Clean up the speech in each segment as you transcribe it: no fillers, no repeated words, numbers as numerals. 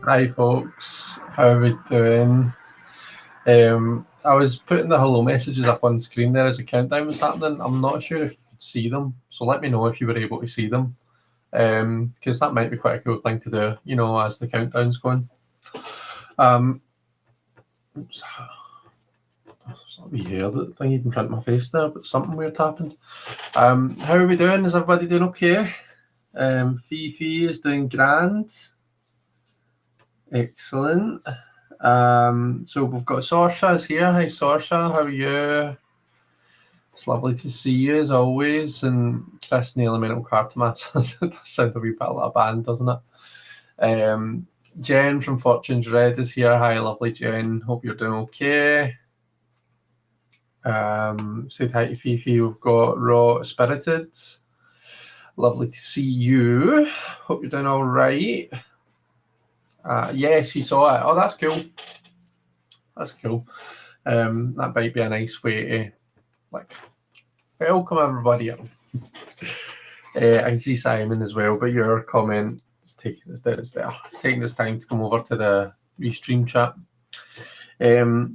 Hi folks, how are we doing? I was putting the hello messages up on screen there as the countdown was happening. I'm not sure if you could see them, so let me know if you were able to see them, because that might be quite a cool thing to do, you know, as the countdown's going. Oops. There's a wee hair that thing in front of my face there, but something weird happened. How are we doing? Is everybody doing okay? Fifi is doing grand. Excellent. So we've got Sorsha's here. Hi Sorsha, how are you? It's lovely to see you as always. And Chris the Elemental Cartomancer. That does sound a wee bit like a band, doesn't it? Jen from Fortune's Red is here. Hi, lovely Jen. Hope you're doing okay. Said hi to Fifi. We've got Raw Spirited. Lovely to see you. Hope you're doing all right. Yes, you saw it. Oh, that's cool. That's cool. That might be a nice way to welcome everybody in. I can see Simon as well, but your comment is taking us there. It's taking this time to come over to the restream chat. Is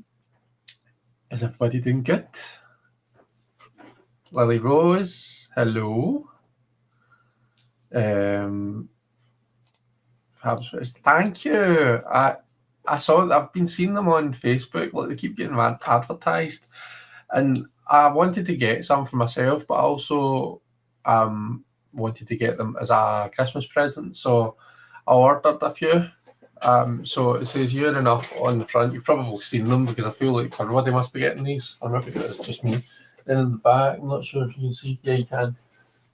everybody doing good? Lily Rose, hello. Thank you. I saw that. I've been seeing them on Facebook. Like, they keep getting advertised, and I wanted to get some for myself, but I also wanted to get them as a Christmas present. So I ordered a few. So it says "You're Enough" on the front. You've probably seen them because I feel like everybody must be getting these. Or maybe it's just me. Then in the back, I'm not sure if you can see. Yeah, you can.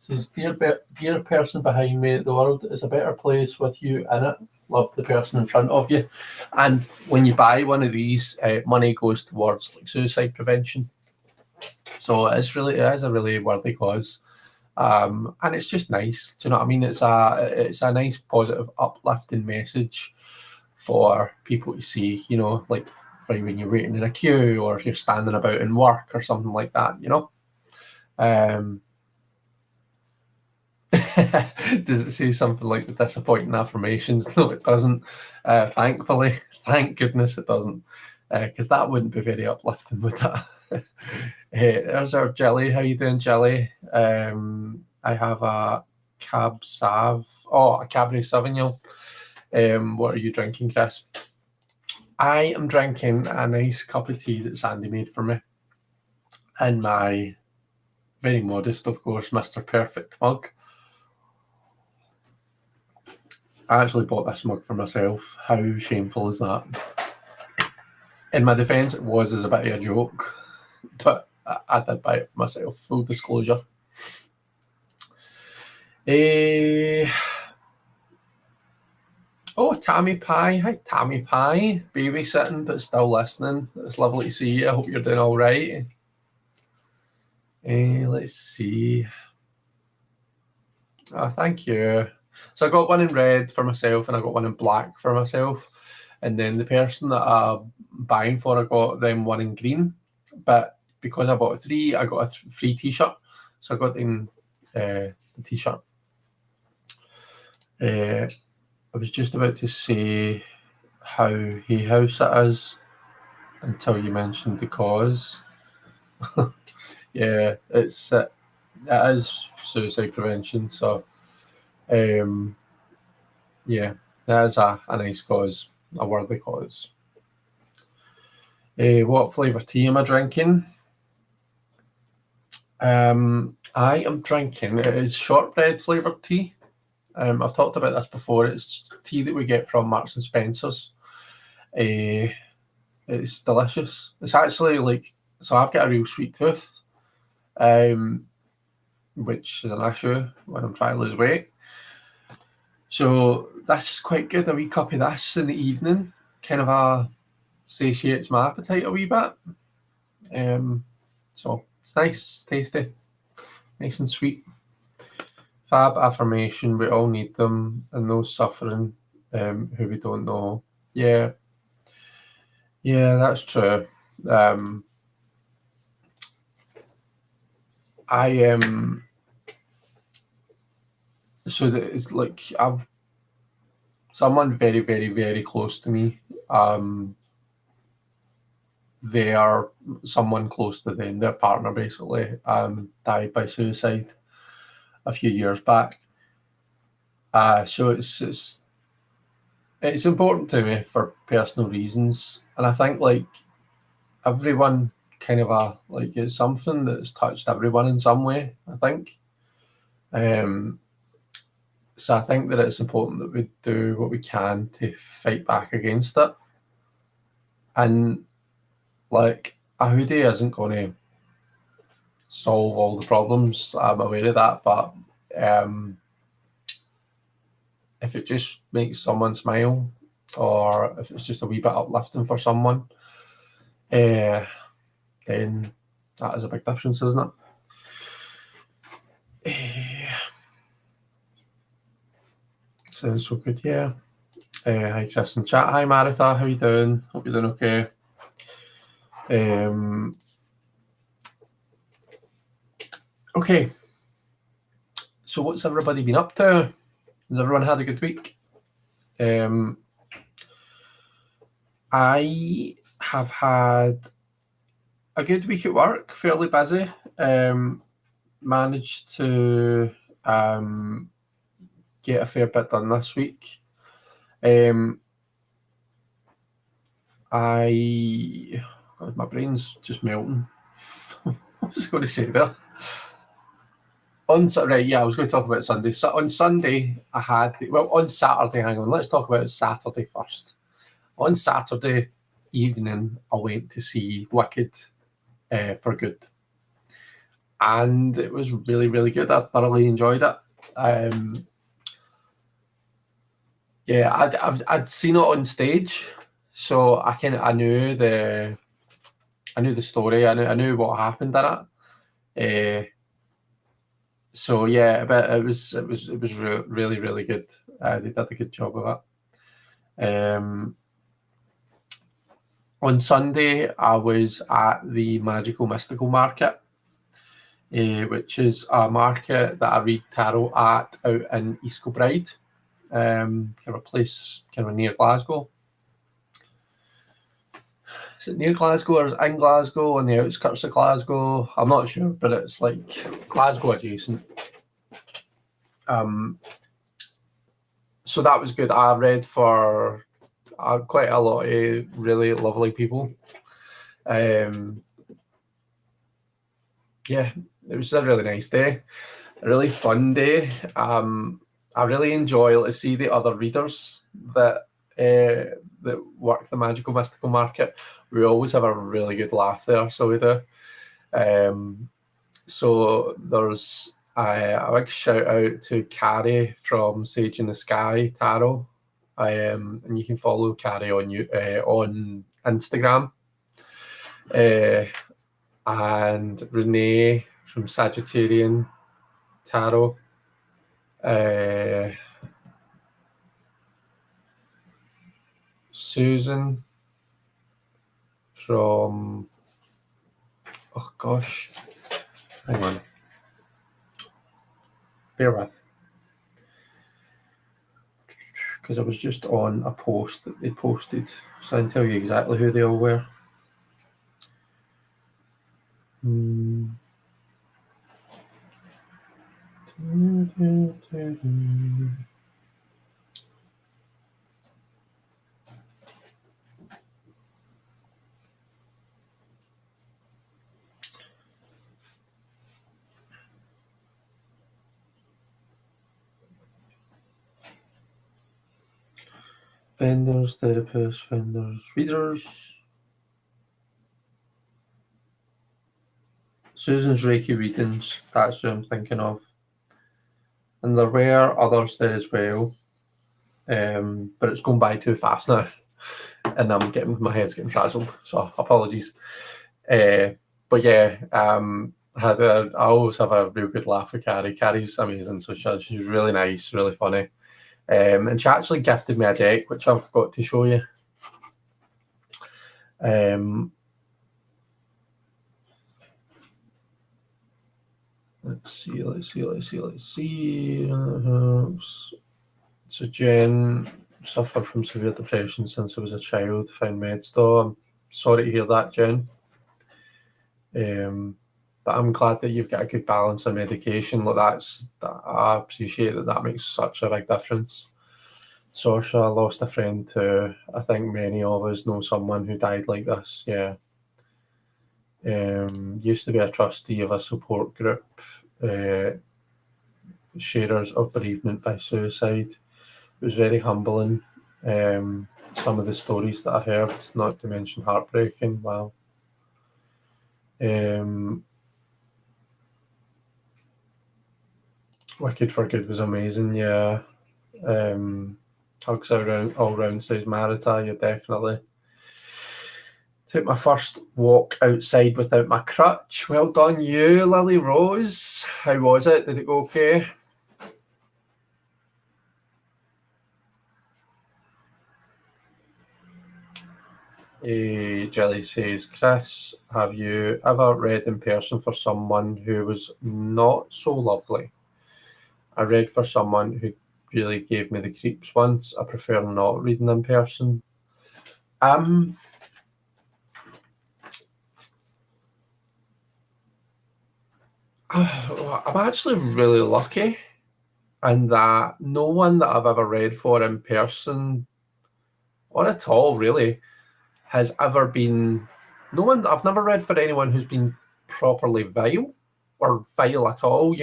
It says, dear person behind me, the world is a better place with you in it. Love the person in front of you. And when you buy one of these, money goes towards suicide prevention. So it is a really worthy cause. And it's just nice. Do you know what I mean? It's a nice, positive, uplifting message for people to see, you know, like for when you're waiting in a queue or if you're standing about in work or something like that, you know. Does it say something like the disappointing affirmations? No, it doesn't. Thankfully, thank goodness it doesn't, because that wouldn't be very uplifting, would it? There's our Jelly. How you doing, Jelly? I have a Cab Sav. Oh, a Cabernet Sauvignon. What are you drinking, Chris? I am drinking a nice cup of tea that Sandy made for me in my very modest, of course, Mr. Perfect mug. I actually bought this mug for myself. How shameful is that? In my defence, it was as a bit of a joke, but I did buy it for myself, full disclosure. Oh, Tammy Pie. Hi, Tammy Pie. Babysitting, but still listening. It's lovely to see you. I hope you're doing all right. Let's see. Oh, thank you. So I got one in red for myself and I got one in black for myself. And then the person that I'm buying for, I got them one in green. But because I bought three, I got a free t-shirt. So I got them the t-shirt. I was just about to say how Hay House it is until you mentioned the cause. Yeah, it is suicide prevention. So yeah, that is a nice cause, a worthy cause. What flavour tea am I drinking? I am drinking, it is shortbread flavoured tea. I've talked about this before. It's tea that we get from Marks and Spencer's. It's delicious. It's actually so I've got a real sweet tooth, which is an issue when I'm trying to lose weight. So this is quite good. A wee cup of this in the evening kind of satiates my appetite a wee bit. So it's nice, it's tasty, nice and sweet. Fab affirmation, we all need them, and those suffering who we don't know. Yeah, that's true. I am. So that it's like I've someone very, very, very close to me. Someone close to them, their partner basically, died by suicide a few years back. So it's important to me for personal reasons, and I think like everyone kind of like it's something that's touched everyone in some way. I think, so I think that it's important that we do what we can to fight back against it, and like a hoodie isn't going to solve all the problems. I'm aware of that, but if it just makes someone smile, or if it's just a wee bit uplifting for someone, then that is a big difference, isn't it? Sounds so good, yeah. Hi, Chris in chat. Hi, Marita. How you doing? Hope you're doing okay. Okay. So what's everybody been up to? Has everyone had a good week? I have had a good week at work, fairly busy. Managed to get a fair bit done this week. My brain's just melting. I was going to say there. I was going to talk about Sunday. So on Sunday, on Saturday, hang on, let's talk about Saturday first. On Saturday evening, I went to see Wicked for Good. And it was really, really good. I thoroughly enjoyed it. I'd seen it on stage, so I knew the story. I knew what happened in it. So yeah, but it was really, really good. They did a good job of it. On Sunday, I was at the Magical Mystical Market, which is a market that I read tarot at out in East Kilbride, kind of a place kind of near Glasgow. Is it near Glasgow or is it in Glasgow, on the outskirts of Glasgow? I'm not sure, but it's like Glasgow adjacent. So that was good. I read for quite a lot of really lovely people. Yeah, it was a really nice day, a really fun day. I really enjoy to see the other readers that work the Magical Mystical Market. We always have a really good laugh there, so we do. So there's a big shout out to Carrie from Sage in the Sky Tarot, and you can follow Carrie on Instagram. And Renee from Sagittarian Tarot. Susan from, oh gosh, hang on, bear with, because I was just on a post that they posted, so I can tell you exactly who they all were. Vendors, therapists, readers. Susan's Reiki readings, that's who I'm thinking of. And there were others there as well, but it's gone by too fast now, and my head's getting frazzled, so apologies. But yeah, I always have a real good laugh with Carrie. Carrie's amazing, so she's really nice, really funny. And she actually gifted me a deck, which I've got to show you. Let's see. So Jen suffered from severe depression since I was a child. Found meds though. I'm sorry to hear that, Jen. But I'm glad that you've got a good balance of medication. Like I appreciate that. That makes such a big difference. Sorsha, I lost a friend too. I think many of us know someone who died like this. Yeah. Used to be a trustee of a support group, sharers of bereavement by suicide. It was very humbling. Some of the stories that I heard, not to mention heartbreaking. Wow. Wicked for Good was amazing. Yeah. Hugs all round, says Marita. Yeah, definitely. Took my first walk outside without my crutch. Well done, you, Lily Rose. How was it? Did it go okay? Jelly says, Chris, have you ever read in person for someone who was not so lovely? I read for someone who really gave me the creeps once. I prefer not reading in person. I'm actually really lucky in that no one that I've ever read for in person, or at all really, has ever been. I've never read for anyone who's been properly vile or vile at all.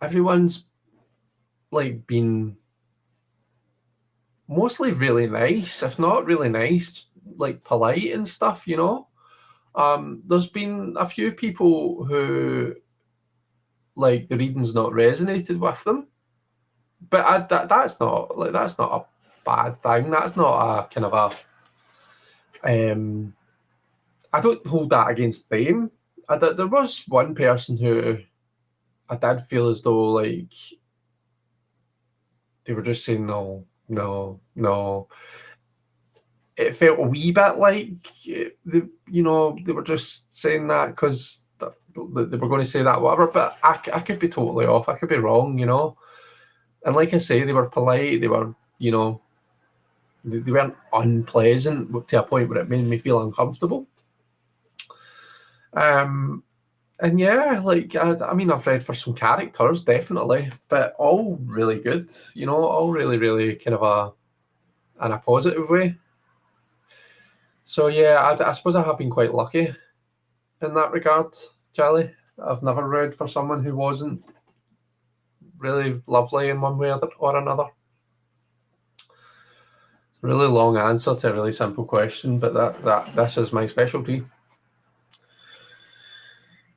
Everyone's like been mostly really nice, if not really nice, like polite and stuff. There's been a few people who like the reading's not resonated with them, but that's not a bad thing. That's not a kind of a. I don't hold that against them. There was one person who I did feel as though like they were just saying no, no, no. It felt a wee bit like they were just saying that because they were going to say that whatever. But I could be totally off. I could be wrong, And like I say, they were polite. They were, they weren't unpleasant to a point where it made me feel uncomfortable. And yeah, like I mean, I've read for some characters definitely, but all really good. All really, really kind of in a positive way. So yeah, I suppose I have been quite lucky in that regard, Charlie. I've never read for someone who wasn't really lovely in one way or another. Really long answer to a really simple question, but this is my specialty.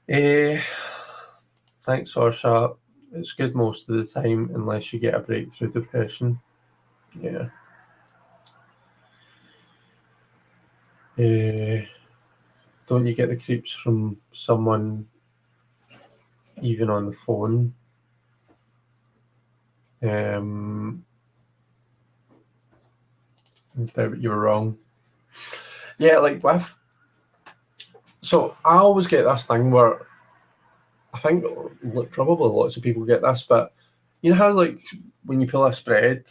Thanks, Orsha. It's good most of the time, unless you get a breakthrough depression. Yeah. Don't you get the creeps from someone even on the phone? I doubt you were wrong. Yeah, like with. So I always get this thing where I think probably lots of people get this, but you know how like when you pull a spread,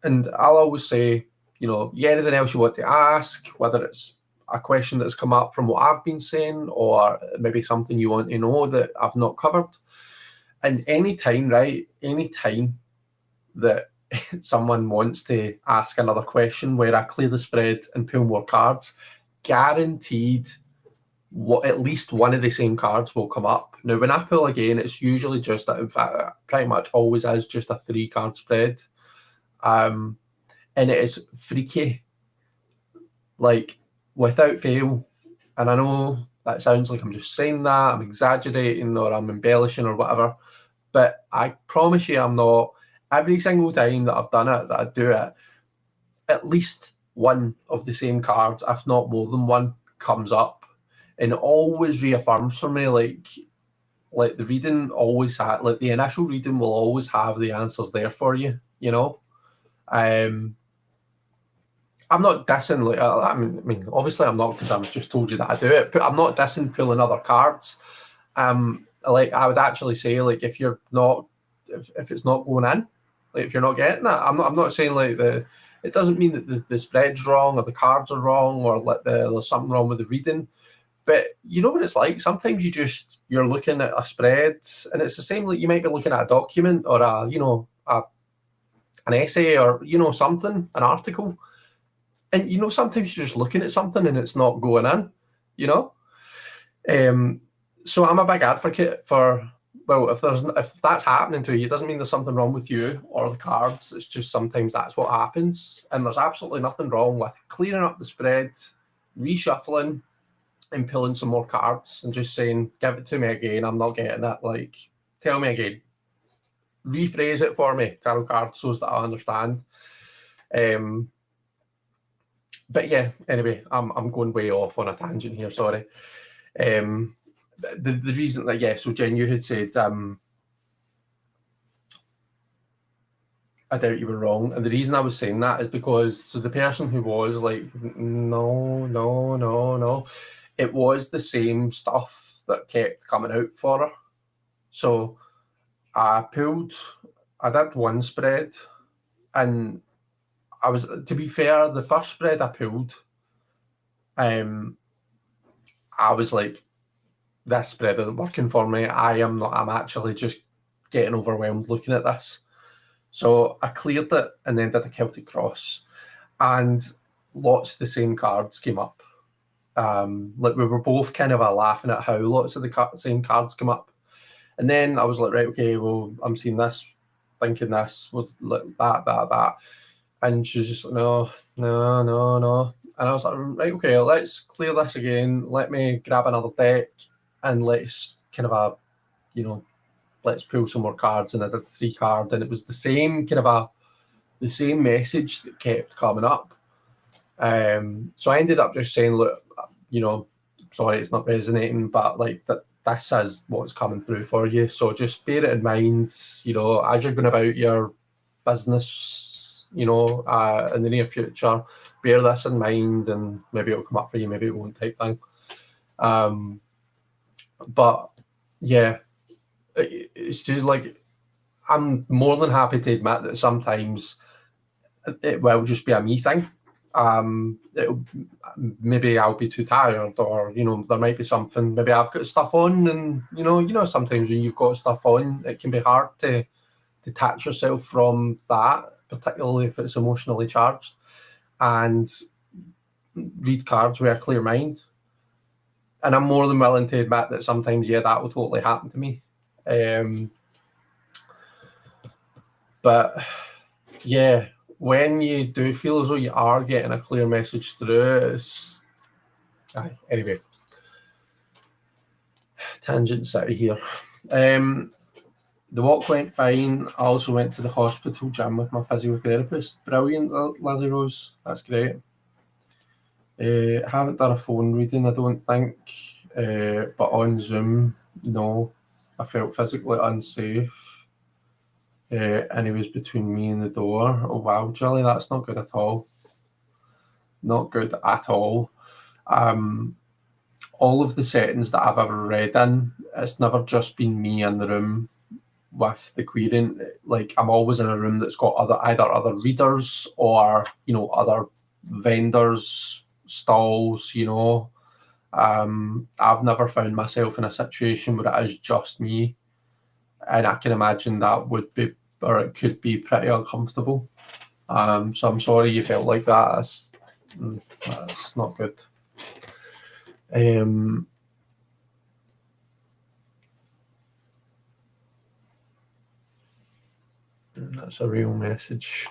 and I'll always say, anything else you want to ask, whether it's a question that's come up from what I've been saying, or maybe something you want to know that I've not covered. And any time that someone wants to ask another question where I clear the spread and pull more cards, guaranteed at least one of the same cards will come up. Now, when I pull again, it's usually just, in fact, pretty much always is just a 3-card spread. And it is freaky, like without fail. And I know that sounds like I'm just saying that, I'm exaggerating or I'm embellishing or whatever, but I promise you I'm not. Every single time that I've done it, that I do it, at least one of the same cards, if not more than one, comes up. And it always reaffirms for me, like the reading always like the initial reading will always have the answers there for you, I'm not dissing, like, I mean, obviously I'm not, because I've just told you that I do it, but I'm not dissing pulling other cards. Like I would actually say, like, if it's not going in, Like, if you're not getting that, I'm not saying like it doesn't mean that the spread's wrong or the cards are wrong or like there's something wrong with the reading. But you know what it's like. Sometimes you're looking at a spread, and it's the same. Like, you might be looking at a document or an essay or something, an article, and sometimes you're just looking at something and it's not going in. You know, so I'm a big advocate for. Well, if that's happening to you, it doesn't mean there's something wrong with you or the cards. It's just sometimes that's what happens, and there's absolutely nothing wrong with clearing up the spread, reshuffling, and pulling some more cards and just saying, give it to me again, I'm not getting it. Like, tell me again. Rephrase it for me, tarot cards, so that I understand. But yeah, anyway, I'm going way off on a tangent here, sorry. The reason that, so Jen, you had said, I doubt you were wrong. And the reason I was saying that is because, the person who was like, no, it was the same stuff that kept coming out for her. So I did one spread, and to be fair, the first spread I pulled, I was like, this spread isn't working for me. I'm actually just getting overwhelmed looking at this. So I cleared it and then did a Celtic Cross, and lots of the same cards came up. Like, we were both kind of laughing at how lots of the same cards come up. And then I was like, right, okay, well, I'm seeing this, thinking this, what's like that. And she was just like, no. And I was like, right, okay, let's clear this again. Let me grab another deck and let's kind of let's pull some more cards. And I did 3 cards, and it was the same the same message that kept coming up. So I ended up just saying, look, sorry, it's not resonating, but like this is what's coming through for you. So just bear it in mind, as you're going about your business, in the near future, bear this in mind, and maybe it'll come up for you, maybe it won't, type thing. But yeah, it's just like, I'm more than happy to admit that sometimes it will just be a me thing. Maybe I'll be too tired, or there might be something. Maybe I've got stuff on, and sometimes when you've got stuff on, it can be hard to detach yourself from that, particularly if it's emotionally charged, and read cards with a clear mind. And I'm more than willing to admit that sometimes, that will totally happen to me. But yeah, when you do feel as though you are getting a clear message through, anyway, tangent city here. The walk went fine. I also went to the hospital gym with my physiotherapist. Brilliant, Lily Rose. That's great. Haven't done a phone reading, I don't think. But on Zoom, no. I felt physically unsafe. And he was between me and the door. Oh wow, Jolly, that's not good at all. Not good at all. All of the settings that I've ever read in, it's never just been me in the room with the querying. Like, I'm always in a room that's got either other readers or other vendors, stalls. I've never found myself in a situation where it is just me, and I can imagine that would be, or it could be, pretty uncomfortable. So I'm sorry you felt like that. That's not good. That's a real message.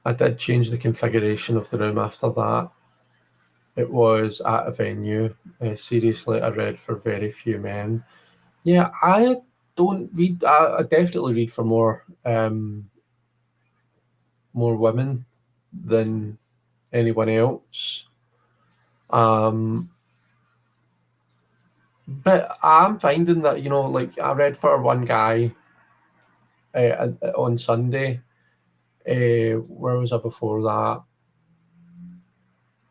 I did change the configuration of the room after that. It was at a venue. Seriously, I read for very few men. Yeah, I don't read. I definitely read for more women than anyone else. But I'm finding that, like, I read for one guy on Sunday. Where was I before that?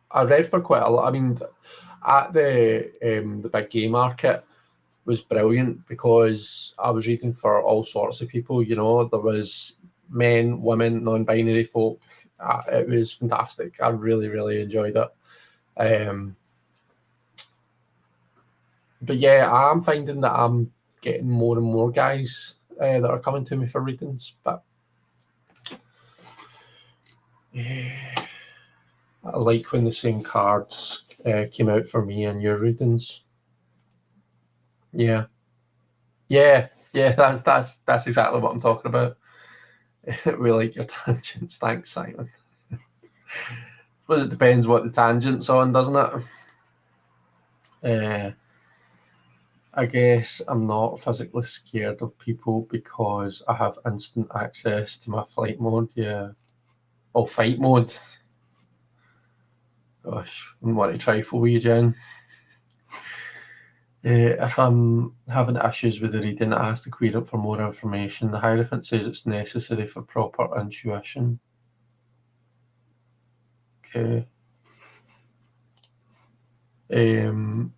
I read for quite a lot. I mean, at the big gay market, was brilliant because I was reading for all sorts of people. You know, there was men, women, non-binary folk. It was fantastic. I really, really enjoyed it. But yeah, I'm finding that I'm getting more and more guys that are coming to me for readings. But yeah, I like when the same cards came out for me and your readings. Yeah, yeah. That's exactly what I'm talking about. We like your tangents. Thanks, Simon. Well, it depends what the tangent's on, doesn't it? I guess I'm not physically scared of people because I have instant access to my flight mode. Yeah. Oh, fight mode. Gosh, I wouldn't want to trifle with you, Jen. If I'm having issues with the reading, I ask the query for more information. The Hierophant says it's necessary for proper intuition. Okay. I'm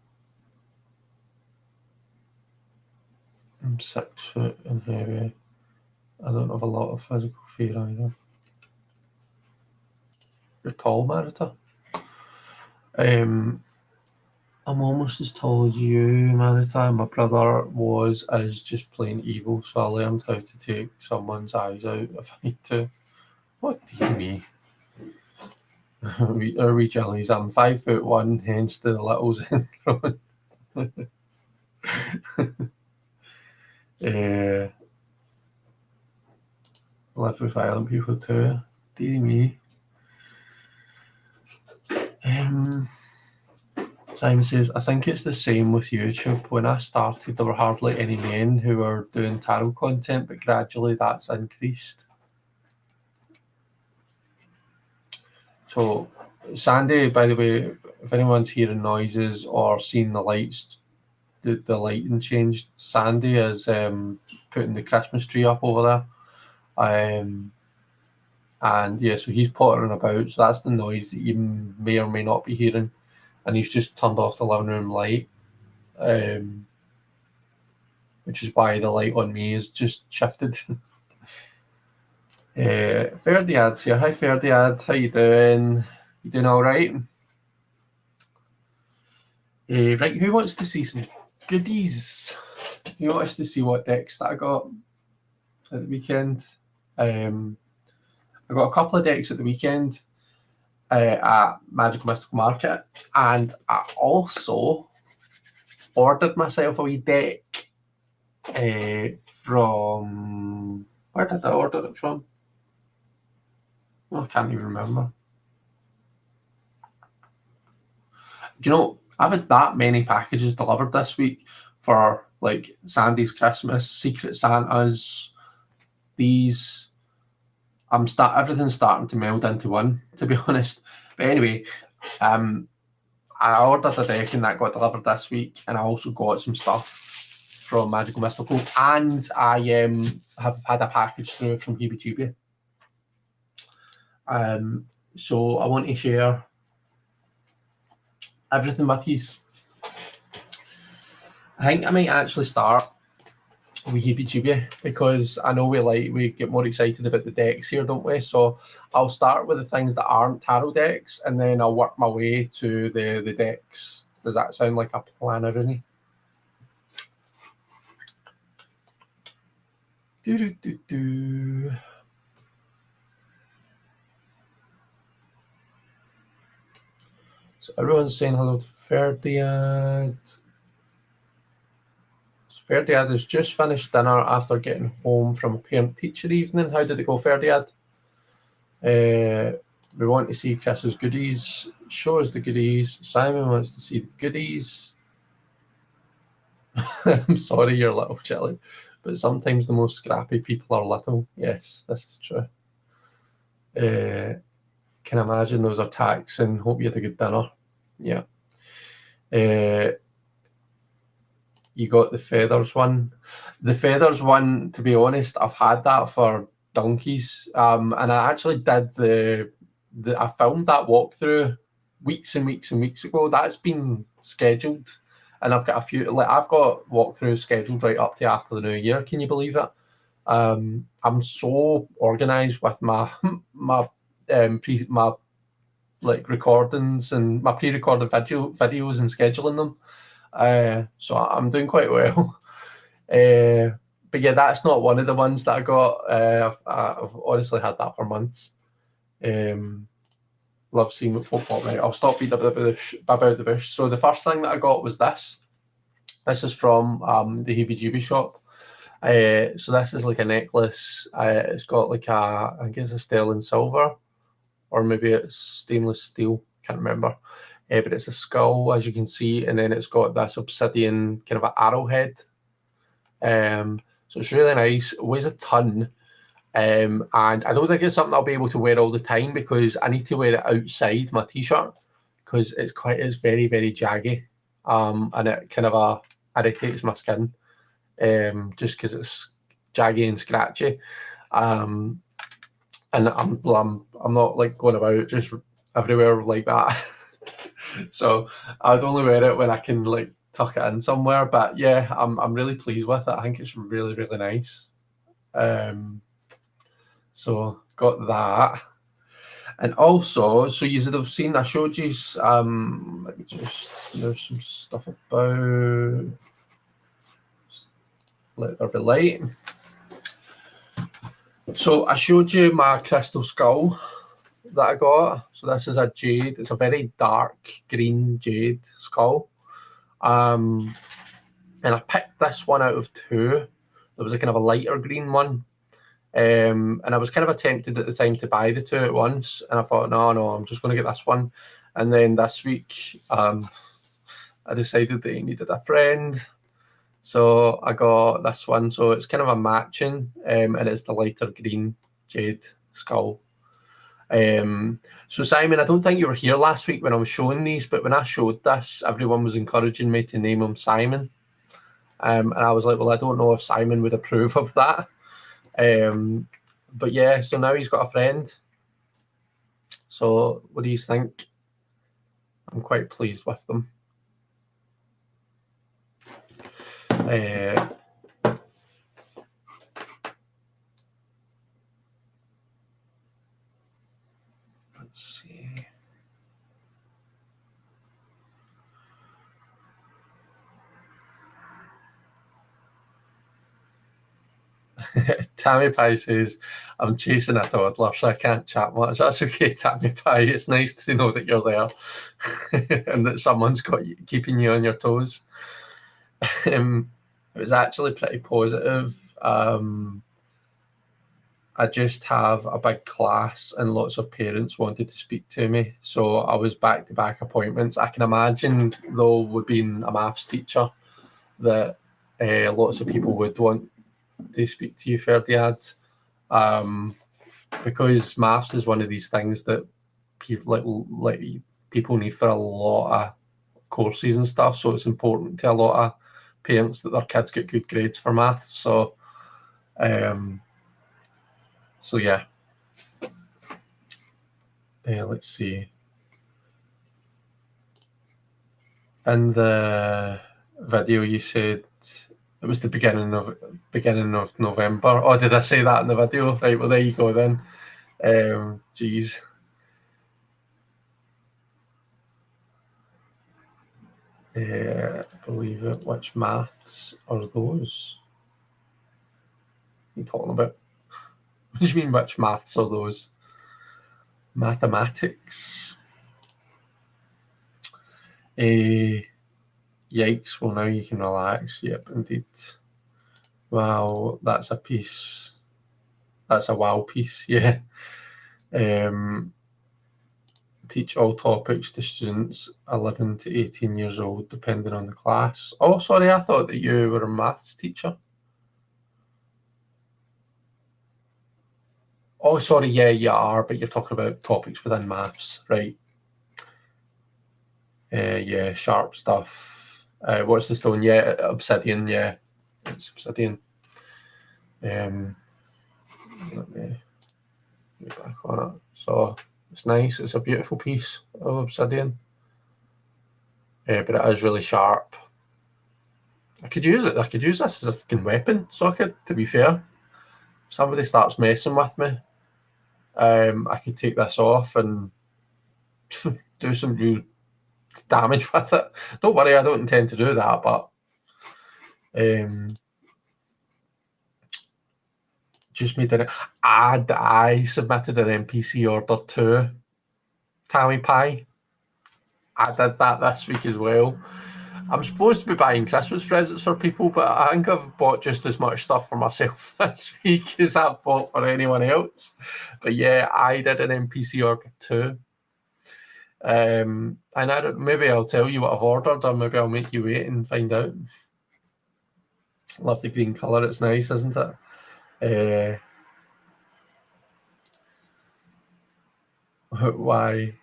6 foot and heavy. I don't have a lot of physical fear either. You're tall, Marita. I'm almost as tall as you, Marita. My brother is just plain evil, so I learned how to take someone's eyes out if I need to. What do you mean? Are we jellies? I'm 5'1", hence the little syndrome. Live with violent people too. Dear me. Simon says, I think it's the same with YouTube. When I started, there were hardly any men who were doing tarot content, but gradually that's increased. So, Sandy, by the way, if anyone's hearing noises or seeing the lights, the lighting changed. Sandy is putting the Christmas tree up over there. And yeah, so he's pottering about. So that's the noise that you may or may not be hearing. And he's just turned off the living room light, which is why the light on me is just shifted. Ferdiad's here. Hi, Ferdiad. How you doing? You doing all right? Right, who wants to see some goodies? Who wants to see what decks that I got at the weekend? I got a couple of decks at the weekend at Magical Mystical Market, and I also ordered myself a wee deck from... Where did I order it from? I can't even remember. Do you know, I've had that many packages delivered this week for like Sandy's Christmas, Secret Santas, these. Everything's starting to meld into one, to be honest. But anyway, I ordered a deck and that got delivered this week, and I also got some stuff from Magical Mystical, and I have had a package through from Heebie Jeebie. So I want to share everything with you. I think I might actually start with Heebie Jeebie because I know we get more excited about the decks here, don't we? So I'll start with the things that aren't tarot decks, and then I'll work my way to the decks. Does that sound like a plan, Rooney? So everyone's saying hello to Ferdiad. Ferdiad has just finished dinner after getting home from a parent-teacher evening. How did it go, Ferdiad? We want to see Chris's goodies. Show us the goodies. Simon wants to see the goodies. I'm sorry, you're little, Chilly, but sometimes the most scrappy people are little. Yes, this is true. Can imagine those attacks and hope you had a good dinner. Yeah. You got the feathers one. The feathers one, to be honest, I've had that for donkeys. And I actually did I filmed that walkthrough weeks and weeks and weeks ago. That's been scheduled. and I've got a few. Like I've got walkthroughs scheduled right up to after the new year. Can you believe it? I'm so organised with my my my like recordings and my pre-recorded videos and scheduling them. So I'm doing quite well. But yeah, that's not one of the ones that I got. I've honestly had that for months. Love seeing what football. Right, I'll stop beating about the bush. So the first thing that I got was this. This is from the heebie-jeebie shop. So this is like a necklace. It's got like I think it's a sterling silver, or maybe it's stainless steel. Can't remember. But it's a skull, as you can see, and then it's got this obsidian kind of an arrowhead. So it's really nice. It weighs a ton. And I don't think it's something I'll be able to wear all the time because I need to wear it outside my t-shirt because it's very, very jaggy. And it kind of irritates my skin. Just because it's jaggy and scratchy. And I'm not like going about just everywhere like that. So I'd only wear it when I can like tuck it in somewhere. But yeah, I'm really pleased with it. I think it's really, really nice. So got that. And also, so you should have seen, I showed you, let me just, there's some stuff about, let there be light. So I showed you my crystal skull that I got. So this is a jade. It's a very dark green jade skull. And I picked this one out of two. There was a kind of a lighter green one. And I was kind of tempted at the time to buy the two at once. And I thought, no, I'm just going to get this one. And then this week, I decided that I needed a friend. So I got this one. So it's kind of a matching, and it's the lighter green jade skull. So Simon, I don't think you were here last week when I was showing these, but when I showed this, everyone was encouraging me to name him Simon. And I was like, well, I don't know if Simon would approve of that. But yeah, so now he's got a friend. So what do you think? I'm quite pleased with them. Let's see. Tammy Pie says, I'm chasing a toddler, so I can't chat much. That's okay, Tammy Pie. It's nice to know that you're there and that someone's keeping you on your toes. It was actually pretty positive. I just have a big class and lots of parents wanted to speak to me. So I was back-to-back appointments. I can imagine, though, with being a maths teacher, that lots of people would want to speak to you, Ferdiad, because maths is one of these things that people like people need for a lot of courses and stuff. So it's important to a lot of parents that their kids get good grades for maths. So yeah. Let's see. In the video, you said it was the beginning of November. Oh, did I say that in the video? Right, well, there you go then. Geez. Believe it. Which maths are those? What are you talking about? What do you mean, which maths are those? Mathematics. Yikes. Well, now you can relax. Yep, indeed. Wow, that's a piece. That's a wow piece, yeah. Teach all topics to students 11 to 18 years old, depending on the class. Oh, sorry, I thought that you were a maths teacher. Oh, sorry, yeah, you are, but you're talking about topics within maths, right? Yeah, sharp stuff. What's the stone? Yeah, obsidian, yeah. It's obsidian. Let me get back on it. So it's nice. It's a beautiful piece of obsidian. But it is really sharp. I could use it. I could use this as a fucking weapon socket, to be fair. If somebody starts messing with me, I could take this off and do some real damage with it. Don't worry, I don't intend to do that, but just made an ad. I submitted an NPC order to Tammy Pie. I did that this week as well. I'm supposed to be buying Christmas presents for people, but I think I've bought just as much stuff for myself this week as I've bought for anyone else. But yeah, I did an NPC order too. And maybe I'll tell you what I've ordered, or maybe I'll make you wait and find out. Love the green colour, it's nice, isn't it? Why?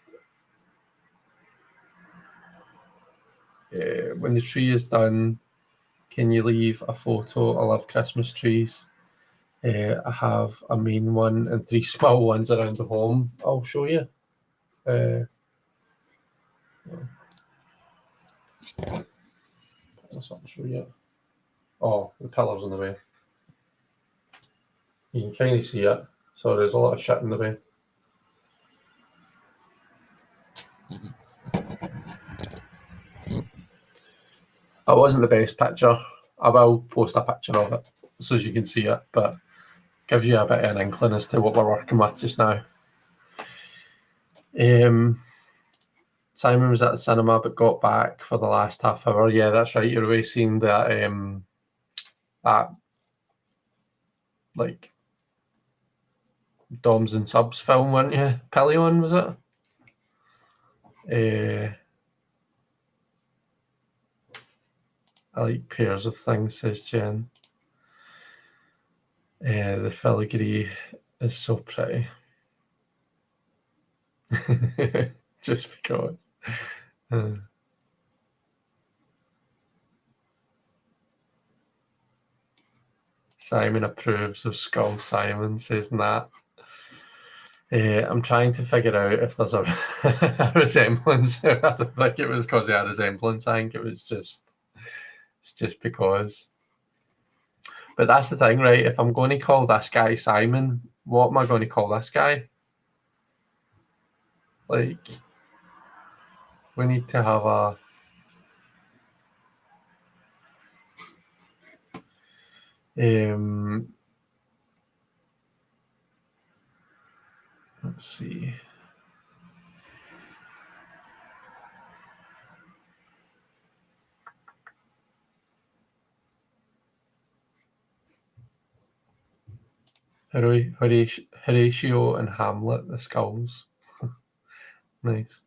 When the tree is done, can you leave a photo? I love Christmas trees. I have a main one and 3 small ones around the home. I'll show you. I'll show you. Oh, the pillar's in the way. You can kind of see it. So there's a lot of shit in the way. It wasn't the best picture. I will post a picture of it so as you can see it, but gives you a bit of an inkling as to what we're working with just now. Simon was at the cinema but got back for the last half hour. Yeah, that's right. You're always seeing that that like Doms and Subs film, weren't you? Pillion, was it? I like pairs of things, says Jen. The filigree is so pretty. Just because. Simon approves of Skull Simon, says Nat. I'm trying to figure out if there's a resemblance. I don't think it was because of a resemblance. I think it was just because. But that's the thing, right? If I'm going to call this guy Simon, what am I going to call this guy? Like, we need to have a... let's see. Horatio and Hamlet, the skulls. Nice.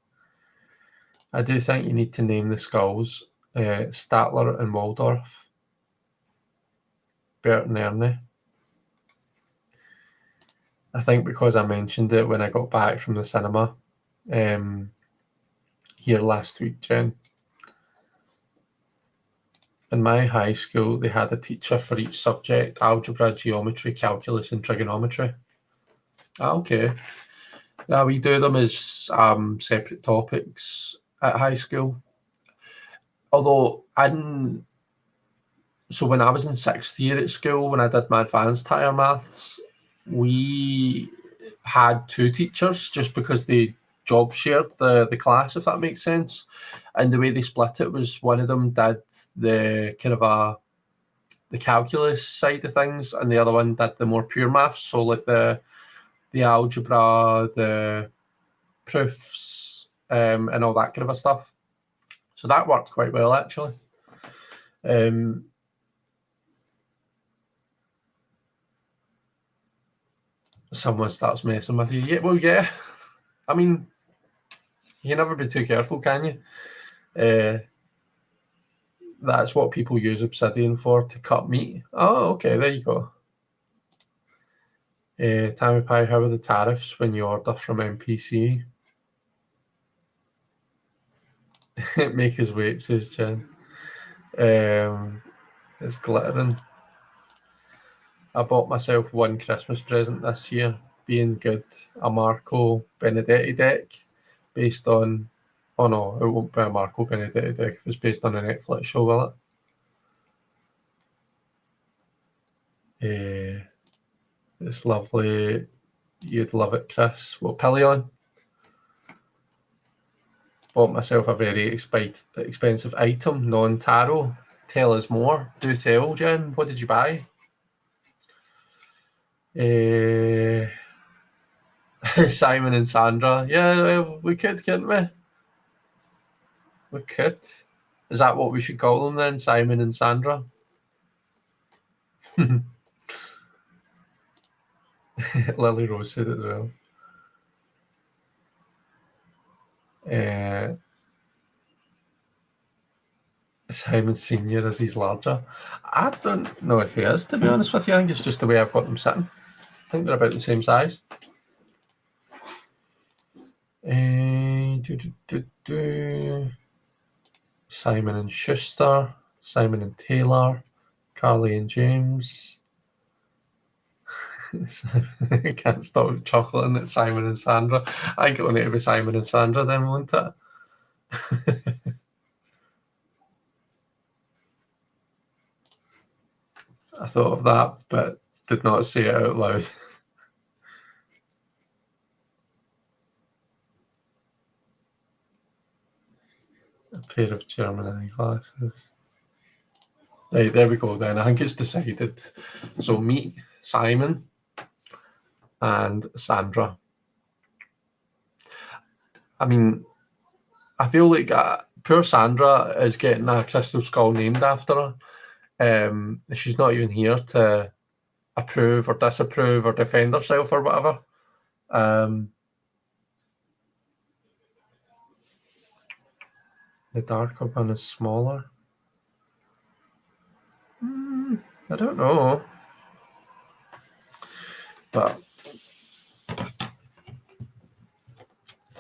I do think you need to name the skulls Statler and Waldorf. Bert and Ernie. I think because I mentioned it when I got back from the cinema here last week, Jen. In my high school, they had a teacher for each subject: algebra, geometry, calculus, and trigonometry. Okay. Yeah, we do them as separate topics at high school. Although so when I was in 6th year at school, when I did my advanced higher maths, we had 2 teachers just because they job shared the class, if that makes sense. And the way they split it was one of them did the kind of the calculus side of things, and the other one did the more pure maths, so like the algebra, the proofs, and all that kind of stuff. So that worked quite well, actually. Someone starts messing with you. Yeah, well, yeah. I mean, you can never be too careful, can you? That's what people use obsidian for, to cut meat. Oh, okay, there you go. Tammy Pie, how are the tariffs when you order from MPC? Make his wait, says Jen. It's glittering. I bought myself one Christmas present this year, being good, a Marco Benedetti deck based on... Oh no, it won't be a Marco Benedetti deck if it's based on a Netflix show, will it? It's lovely. You'd love it, Chris. What, Pillion? Bought myself a very expensive item, non-tarot. Tell us more. Do tell, Jen. What did you buy? Simon and Sandra. Yeah, we could, couldn't we? We could. Is that what we should call them then? Simon and Sandra? Lily Rose said it as well. Simon Senior as he's larger. I don't know if he is, to be honest with you. I think it's just the way I've got them sitting. I think they're about the same size. Simon and Schuster, Simon and Taylor, Carly and James. I can't stop chuckling at Simon and Sandra. I think it'll need to be Simon and Sandra then, won't it? I thought of that, but did not say it out loud. A pair of German eyeglasses. Right, there we go then. I think it's decided. So meet Simon and Sandra. I mean, I feel like poor Sandra is getting a crystal skull named after her. She's not even here to approve or disapprove or defend herself or whatever. The darker one is smaller. I don't know. But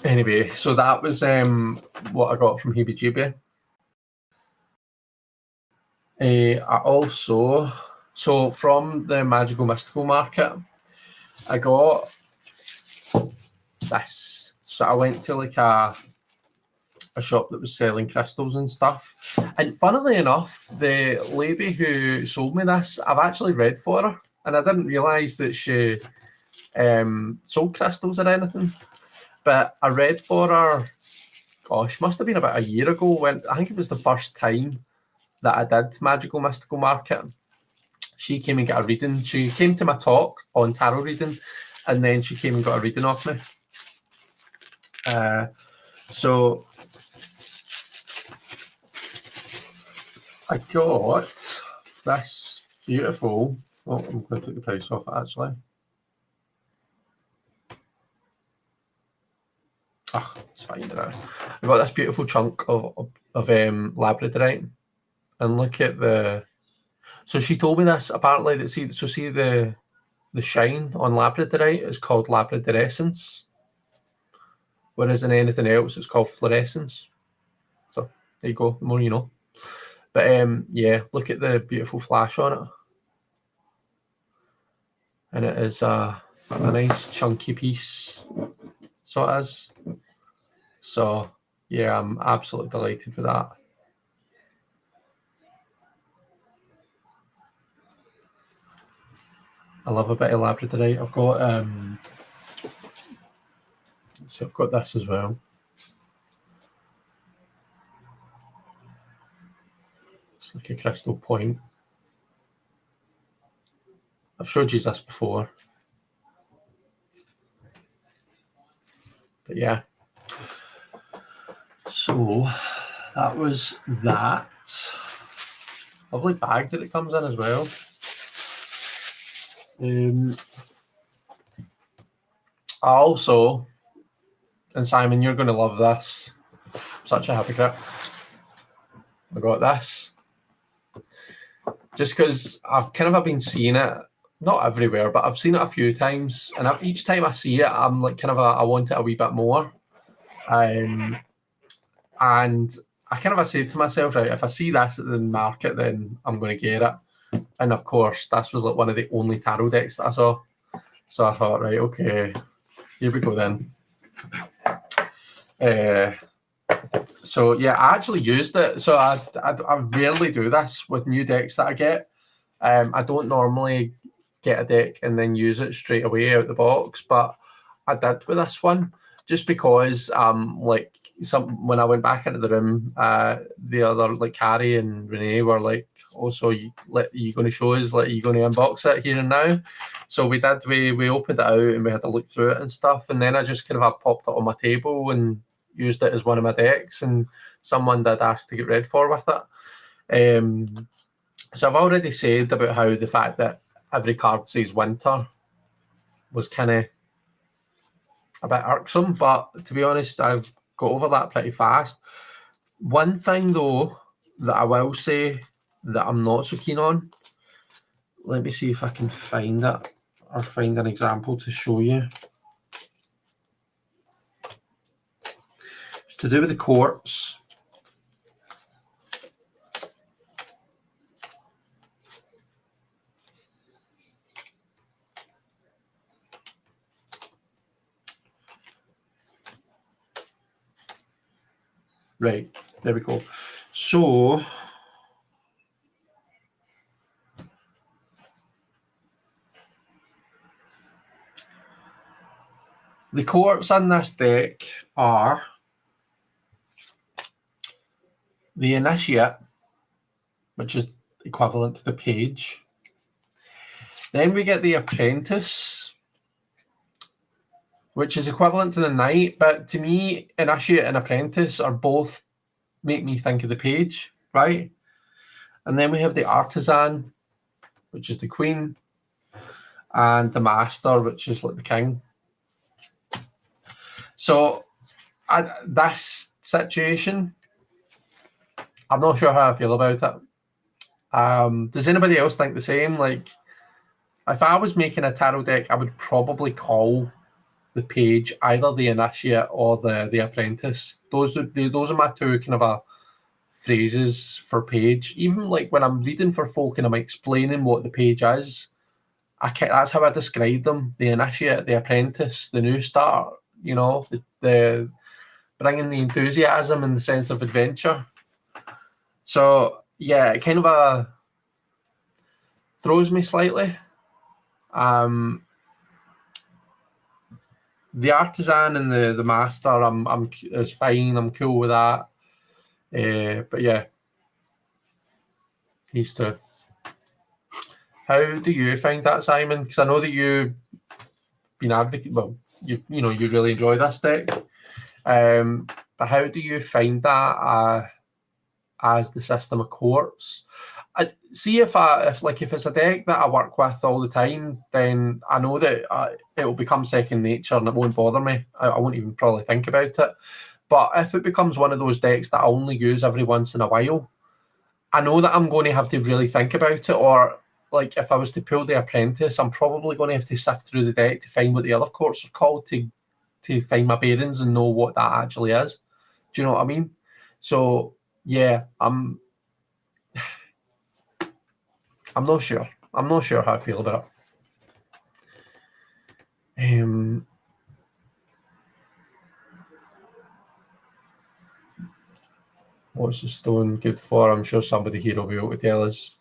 anyway, so that was what I got from Heebie Jeebie. I also, so from the Magical Mystical Market, I got this. So I went to like a shop that was selling crystals and stuff. And funnily enough, the lady who sold me this, I've actually read for her. And I didn't realise that she sold crystals or anything. But I read for her, gosh, must have been about a year ago, when I think it was the first time that I did Magical Mystical Market. She came and got a reading. She came to my talk on tarot reading, and then she came and got a reading off me. So I got this beautiful, oh, I'm going to take the price off it actually. It's fine now. I got this beautiful chunk of labradorite, and look at the. So she told me this apparently that see the shine on labradorite is called labradorescence, whereas in anything else it's called fluorescence. So there you go. The more you know. But yeah, look at the beautiful flash on it, and it is a nice chunky piece. So it is. So yeah, I'm absolutely delighted with that. I love a bit of labradorite. I've got so I've got this as well. It's like a crystal point. I've showed you this before. But yeah. So that was that. Lovely bag that it comes in as well. Also, and Simon, you're going to love this. Such a hypocrite. I got this. Just because I've been seeing it, not everywhere, but I've seen it a few times, and each time I see it, I'm like I want it a wee bit more. And I said to myself, right, if I see this at the market, then I'm going to get it. And of course, this was like one of the only tarot decks that I saw. So I thought, right, okay, here we go then. So yeah, I actually used it. So I rarely do this with new decks that I get. I don't normally get a deck and then use it straight away out the box, but I did with this one just because like when I went back into the room, the other like Carrie and Renee were like, also you going to show us, like, you going to unbox it here and now? So we did. We opened it out and we had to look through it and stuff, and then I just kind of popped it on my table and used it as one of my decks, and someone did ask to get read for with it. So I've already said about how the fact that every card says winter was kind of a bit irksome, but to be honest, I've got over that pretty fast. One thing though that I will say that I'm not so keen on, let me see if I can find it or find an example to show you. It's to do with the quartz. Right, there we go. So the quartz in this deck are the Initiate, which is equivalent to the Page. Then we get the Apprentice, which is equivalent to the Knight, but to me, Initiate and Apprentice are both make me think of the Page, right? And then we have the Artisan, which is the Queen, and the Master, which is like the King. So this situation, I'm not sure how I feel about it. Does anybody else think the same? Like, if I was making a tarot deck, I would probably call the Page either the Initiate or the Apprentice. Those are my two kind of phrases for Page. Even like when I'm reading for folk and I'm explaining what the Page is, that's how I describe them: the Initiate, the Apprentice, the New Start. You know, the bringing the enthusiasm and the sense of adventure. So yeah, it kind of throws me slightly. The Artisan and the Master, is fine. I'm cool with that. But yeah, these two. How do you find that, Simon? Because I know that you've been advocate. Well, you really enjoy this deck. But how do you find that as the system of quartz? I see if it's a deck that I work with all the time, then I know that it will become second nature and it won't bother me. I won't even probably think about it. But if it becomes one of those decks that I only use every once in a while, I know that I'm going to have to really think about it. Or like if I was to pull the Apprentice, I'm probably going to have to sift through the deck to find what the other quartz are called to find my bearings and know what that actually is. Do you know what I mean? So yeah, I'm not sure. I'm not sure how I feel about it. What's the stone good for? I'm sure somebody here will be able to tell us.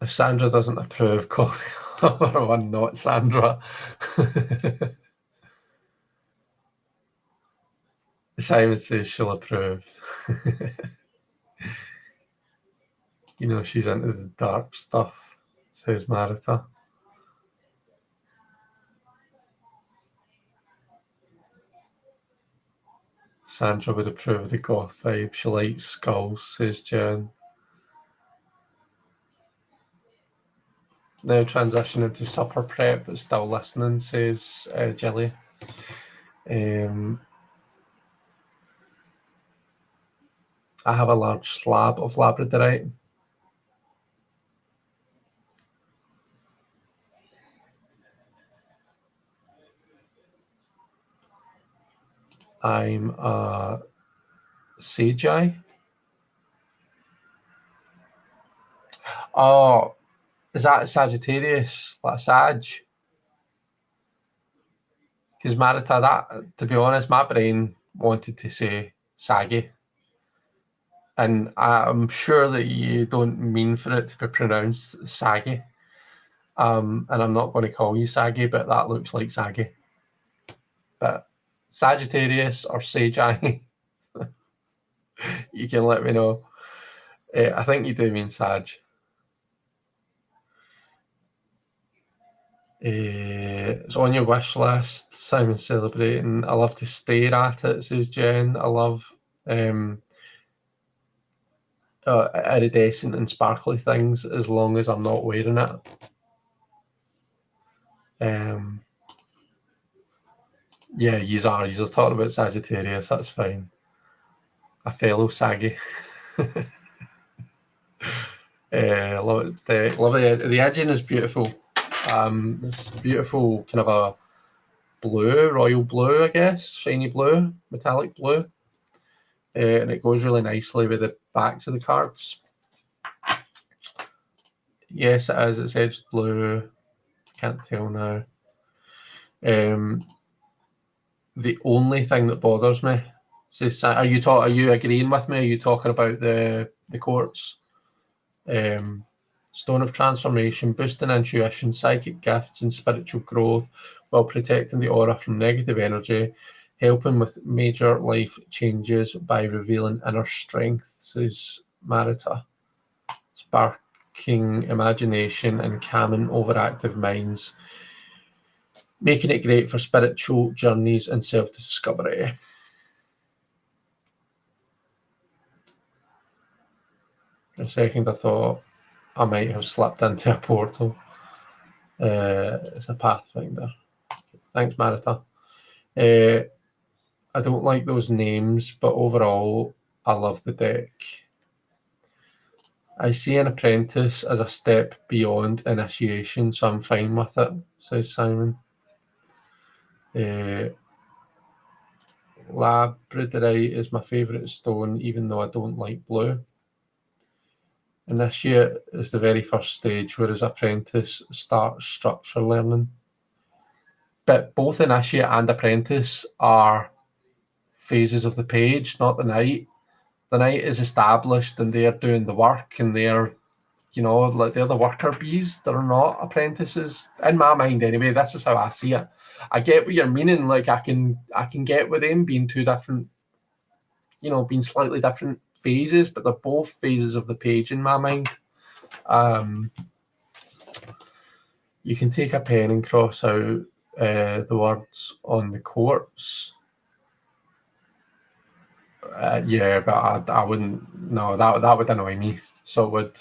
If Sandra doesn't approve, call the one not Sandra. Simon says she'll approve. You know, she's into the dark stuff, says Marita. Sandra would approve the goth vibe. She likes skulls, says Jen. Now transition into supper prep, but still listening, says Jilly. I have a large slab of labradorite. I'm a Sagei. Oh, is that a Sagittarius? Like a Sag? Because Marita, that, to be honest, my brain wanted to say Saggy. And I'm sure that you don't mean for it to be pronounced saggy. And I'm not going to call you saggy, but that looks like saggy. But Sagittarius or Sagi, you can let me know. I think you do mean Sag. It's on your wish list. Simon's celebrating. I love to stare at it, says Jen. I love iridescent and sparkly things as long as I'm not wearing it. Yeah, yous are talking about Sagittarius. That's fine. A fellow saggy. Love it. Love it. The edging is beautiful. This beautiful kind of a blue, royal blue, I guess, shiny blue, metallic blue, and it goes really nicely with the backs of the cards. Yes, it is. It's edged blue. Can't tell now. The only thing that bothers me is, are you agreeing with me? Are you talking about the quartz? Stone of Transformation, boosting intuition, psychic gifts, and spiritual growth while protecting the aura from negative energy, helping with major life changes by revealing inner strength, says Marita. Sparking imagination and calming overactive minds, making it great for spiritual journeys and self-discovery. For a second, I thought I might have slipped into a portal. It's a pathfinder. Thanks, Marita. I don't like those names, but overall, I love the deck. I see an apprentice as a step beyond initiation, so I'm fine with it, says Simon. Labradorite is my favourite stone, even though I don't like blue. Initiate is the very first stage, whereas apprentice starts structure learning. But both initiate and apprentice are phases of the page, not the knight. The knight is established and they're doing the work, and they're, like they're the worker bees. They're not apprentices in my mind, anyway. This is how I see it. I get what you're meaning. Like I can get with them being two different, being slightly different phases, but they're both phases of the page in my mind. You can take a pen and cross out the words on the quartz. Yeah, but I wouldn't. No, that would annoy me. So it would.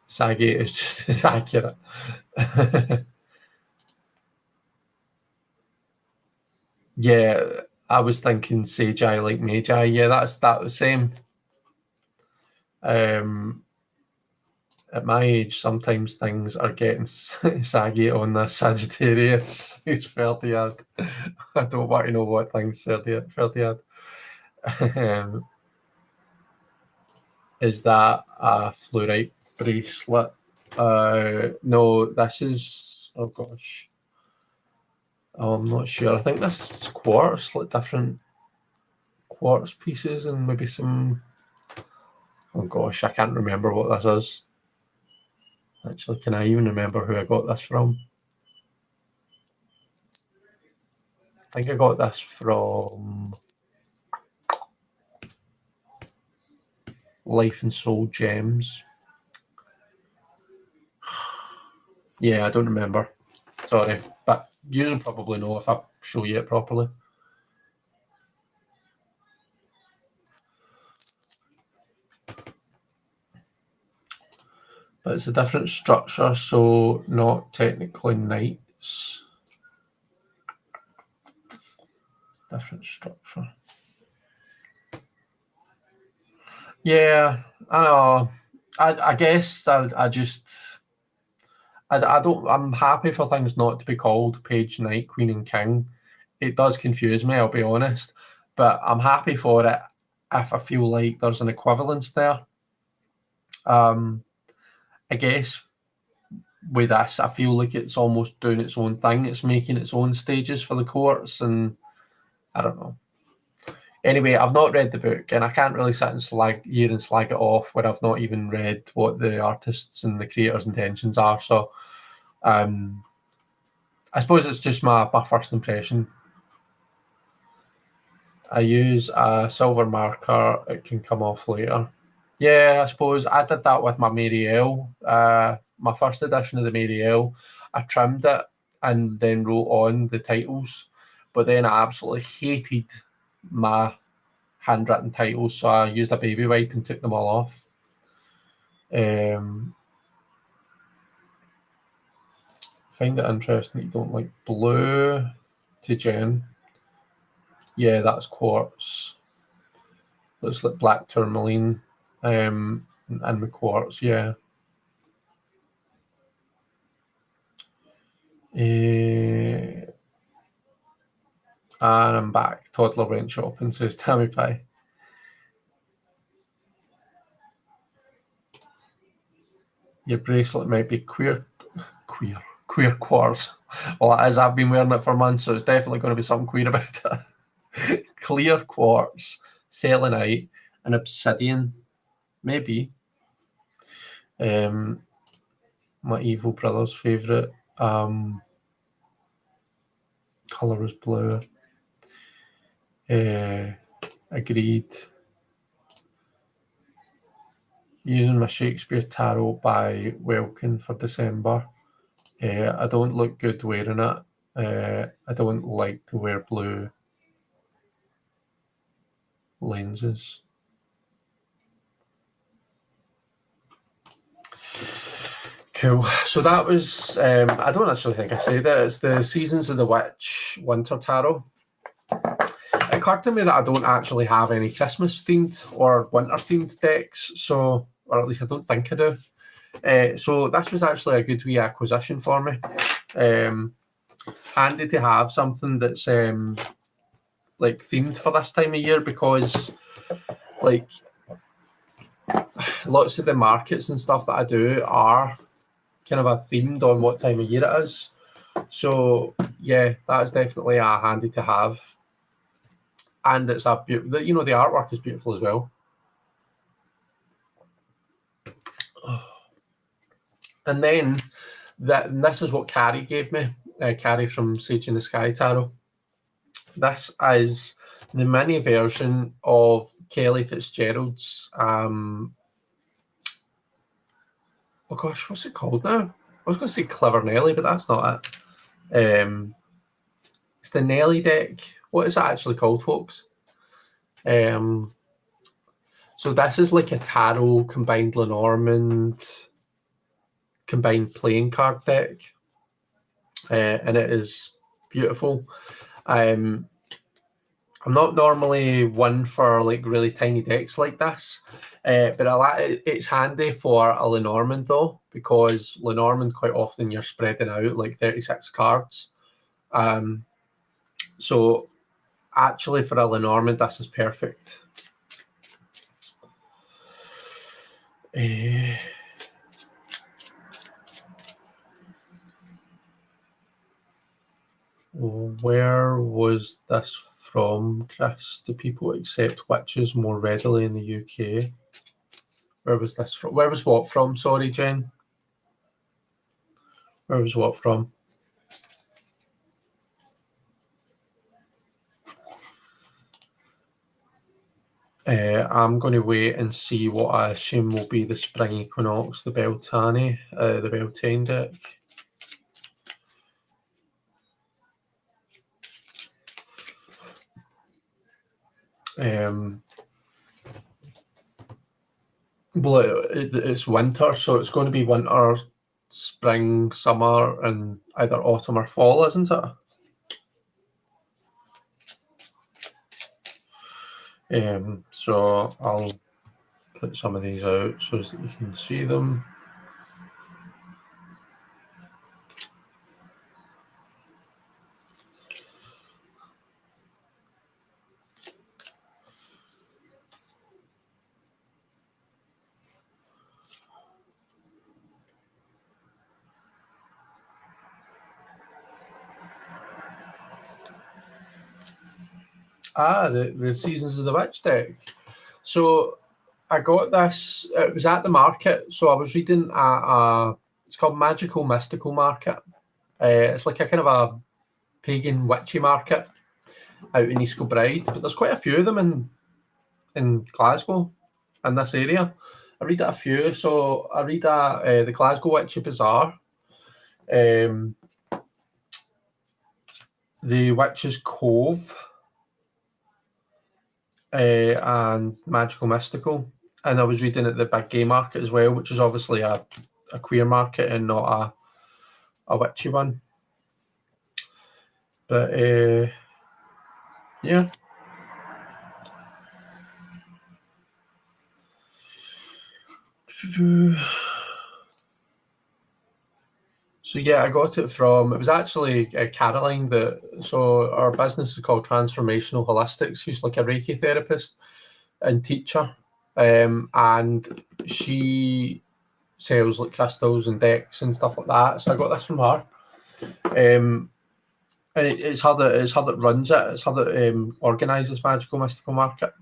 Saggy is just as accurate. Yeah, I was thinking Sagi like Magi. Yeah, that was same. At my age, sometimes things are getting saggy on the Sagittarius. It's 30 odd. I don't want to know what things 30 odd. Is that a fluorite bracelet? No, this is, oh gosh. Oh, I'm not sure. I think this is quartz, like different quartz pieces and maybe some, oh gosh, I can't remember what this is. Actually, can I even remember who I got this from? I think I got this from Life and Soul Gems. Yeah, I don't remember. Sorry, but you'll probably know if I show you it properly. But it's a different structure, so not technically knights. Different structure. Yeah, I know. I guess I just I don't. I'm happy for things not to be called Page, Knight, Queen, and King. It does confuse me, I'll be honest, but I'm happy for it if I feel like there's an equivalence there. I guess with this, I feel like it's almost doing its own thing. It's making its own stages for the courts, and I don't know. Anyway, I've not read the book, and I can't really sit and slag it off when I've not even read what the artists and the creators' intentions are. So, I suppose it's just my first impression. I use a silver marker; it can come off later. Yeah, I suppose I did that with my Marielle. My first edition of the Marielle, I trimmed it and then wrote on the titles, but then I absolutely hated my handwritten titles, so I used a baby wipe and took them all off. Find it interesting that you don't like blue to Jen. Yeah, that's quartz. Looks like black tourmaline and the quartz, yeah. And I'm back. Toddler went shopping, says Tammy Pie. Your bracelet might be queer quartz. Well, as I've been wearing it for months, so it's definitely going to be something queer about it. Clear quartz, selenite, and obsidian, maybe. My evil brother's favourite colour was blue. Agreed. Using my Shakespeare Tarot by Welkin for December. I don't look good wearing it. I don't like to wear blue lenses. Cool. So that was, I don't actually think I said it, it's the Seasons of the Witch Winter Tarot. It occurred to me that I don't actually have any Christmas themed or winter themed decks, so, or at least I don't think I do. So this was actually a good wee acquisition for me. Handy to have something that's like themed for this time of year, because like lots of the markets and stuff that I do are kind of a themed on what time of year it is. So yeah, that's definitely a handy to have. And it's a beautiful, the artwork is beautiful as well. And then this is what Carrie gave me, Carrie from Sage in the Sky Tarot. This is the mini version of Kelly Fitzgerald's, oh gosh, what's it called now? I was going to say Clever Nelly, but that's not it. It's the Nelly deck. What is it actually called, folks? So this is like a tarot combined Lenormand combined playing card deck, and it is beautiful. I'm not normally one for like really tiny decks like this, but it's handy for a Lenormand though, because Lenormand quite often you're spreading out like 36 cards. So actually for a Lenormand, this is perfect. Where was this from, Chris? Do people accept witches more readily in the UK? Where was this from? Where was what from? Sorry, Jen. Where was what from? I'm going to wait and see what I assume will be the Spring Equinox, the Beltane, the Beltane deck. Well, it's winter, so it's going to be winter, spring, summer, and either autumn or fall, isn't it? So I'll put some of these out so that you can see them. The Seasons of the Witch deck. So I got this. It was at the market. So I was reading at it's called Magical Mystical Market. It's like a kind of a pagan witchy market out in East Kilbride, but there's quite a few of them in Glasgow, in this area. I read at a few. So I read at the Glasgow Witchy Bazaar, the Witch's Cove, and Magical Mystical. And I was reading at the Big Gay Market as well, which is obviously a queer market and not a witchy one. But yeah. So yeah, I got it from, it was actually Caroline so our business is called Transformational Holistics. She's like a Reiki therapist and teacher. And she sells like crystals and decks and stuff like that. So I got this from her. And it's her that runs it. It's her that organises Magical Mystical Market.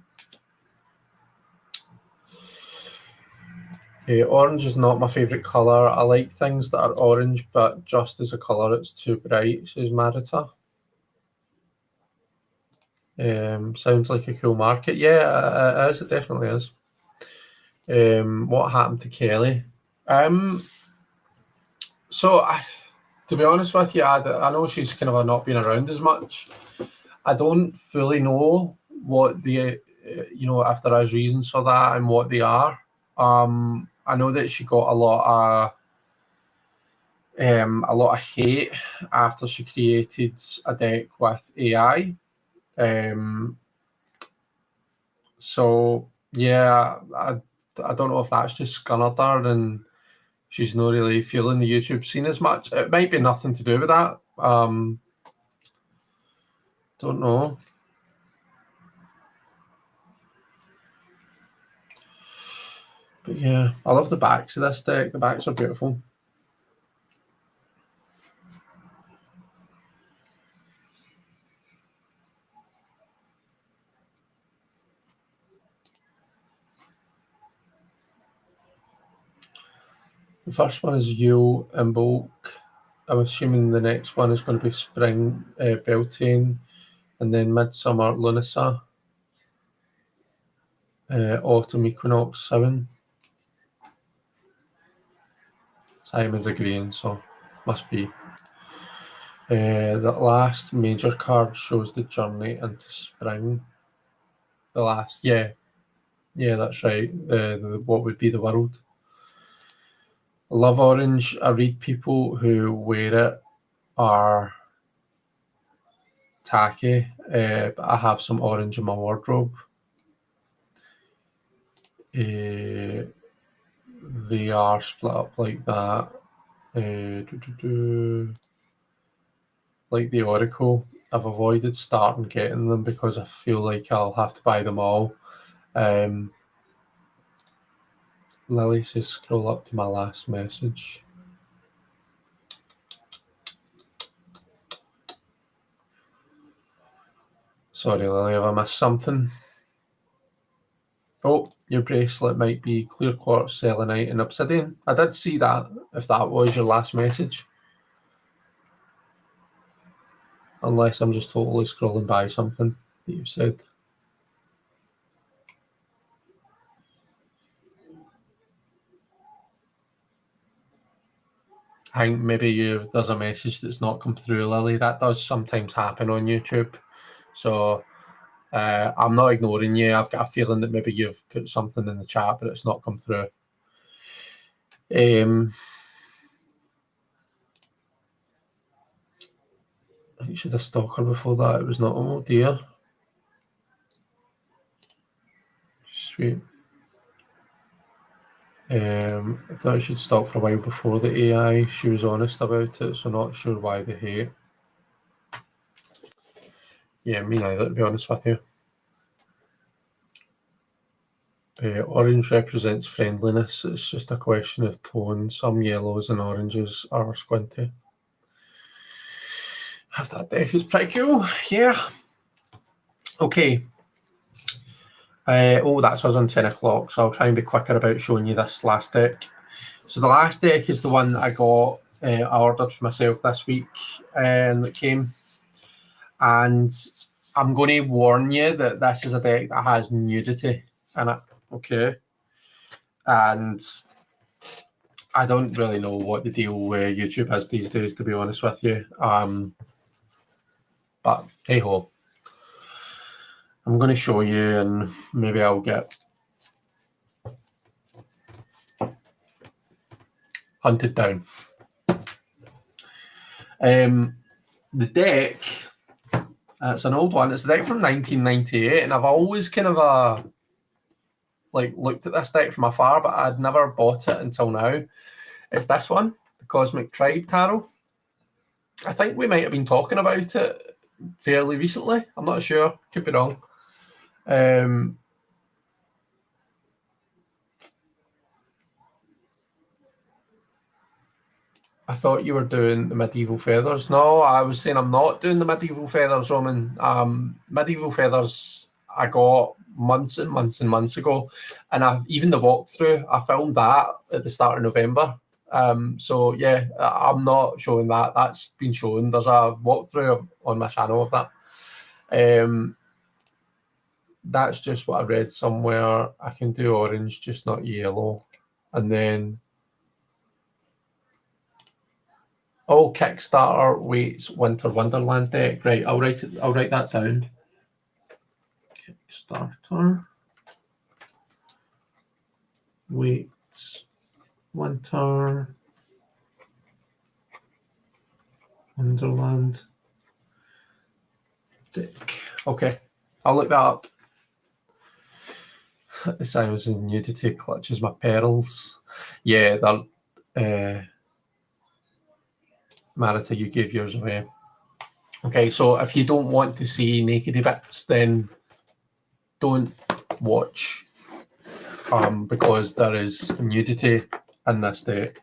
Orange is not my favourite colour. I like things that are orange, but just as a colour, it's too bright, says Marita. Sounds like a cool market. Yeah, it is. It definitely is. What happened to Kelly? So, to be honest with you, I know she's kind of not been around as much. I don't fully know what the, if there is reasons for that and what they are. I know that she got a lot of hate after she created a deck with AI. So yeah, I don't know if that's just scunnered her and she's not really feeling the YouTube scene as much. It might be nothing to do with that. Don't know. But yeah, I love the backs of this deck. The backs are beautiful. The first one is Yule and Bulk. I'm assuming the next one is going to be Spring Beltane, and then Midsummer Lunasa, Autumn Equinox 7. Simon's agreeing, so must be. The last major card shows the journey into spring. The last, yeah, that's right. The what would be the world. I love orange. I read people who wear it are tacky, but I have some orange in my wardrobe. They are split up like that. Like the Oracle, I've avoided starting getting them because I feel like I'll have to buy them all. Lily says scroll up to my last message. Sorry, Lily, have I missed something? Oh, your bracelet might be clear quartz, selenite, and obsidian. I did see that, if that was your last message. Unless I'm just totally scrolling by something that you said. I think maybe there's a message that's not come through, Lily. That does sometimes happen on YouTube. So I'm not ignoring you. I've got a feeling that maybe you've put something in the chat, but it's not come through. I think you should have stalked her before that. It was not. Oh dear. Sweet. I thought I should stop for a while before the AI. She was honest about it, so not sure why the hate. Yeah, me neither, to be honest with you. Orange represents friendliness. It's just a question of tone. Some yellows and oranges are squinty. Have that deck is pretty cool. Yeah. Okay. That's us on 10 o'clock, so I'll try and be quicker about showing you this last deck. So the last deck is the one that I got, I ordered for myself this week, and it came. And I'm going to warn you that this is a deck that has nudity in it, okay? And I don't really know what the deal with YouTube is these days, to be honest with you. But hey ho. I'm going to show you, and maybe I'll get hunted down. The deck, it's an old one. It's a deck from 1998, and I've always kind of looked at this deck from afar, but I'd never bought it until now. It's this one, the Cosmic Tribe Tarot. I think we might have been talking about it fairly recently. I'm not sure. Could be wrong. I thought you were doing the Medieval Feathers. No, I was saying I'm not doing the Medieval Feathers, Roman. Medieval Feathers I got months and months and months ago, and even the walkthrough, I filmed that at the start of November. So yeah, I'm not showing that. That's been shown. There's a walkthrough on my channel of that. That's just what I read somewhere. I can do orange, just not yellow. And then Kickstarter waits Winter Wonderland deck. Right, I'll write that down. Kickstarter waits Winter Wonderland deck. Okay, I'll look that up. The silence and nudity clutches my pearls. Yeah, that Marita, you gave yours away. Okay, so if you don't want to see nakedy bits, then don't watch, because there is nudity in this deck.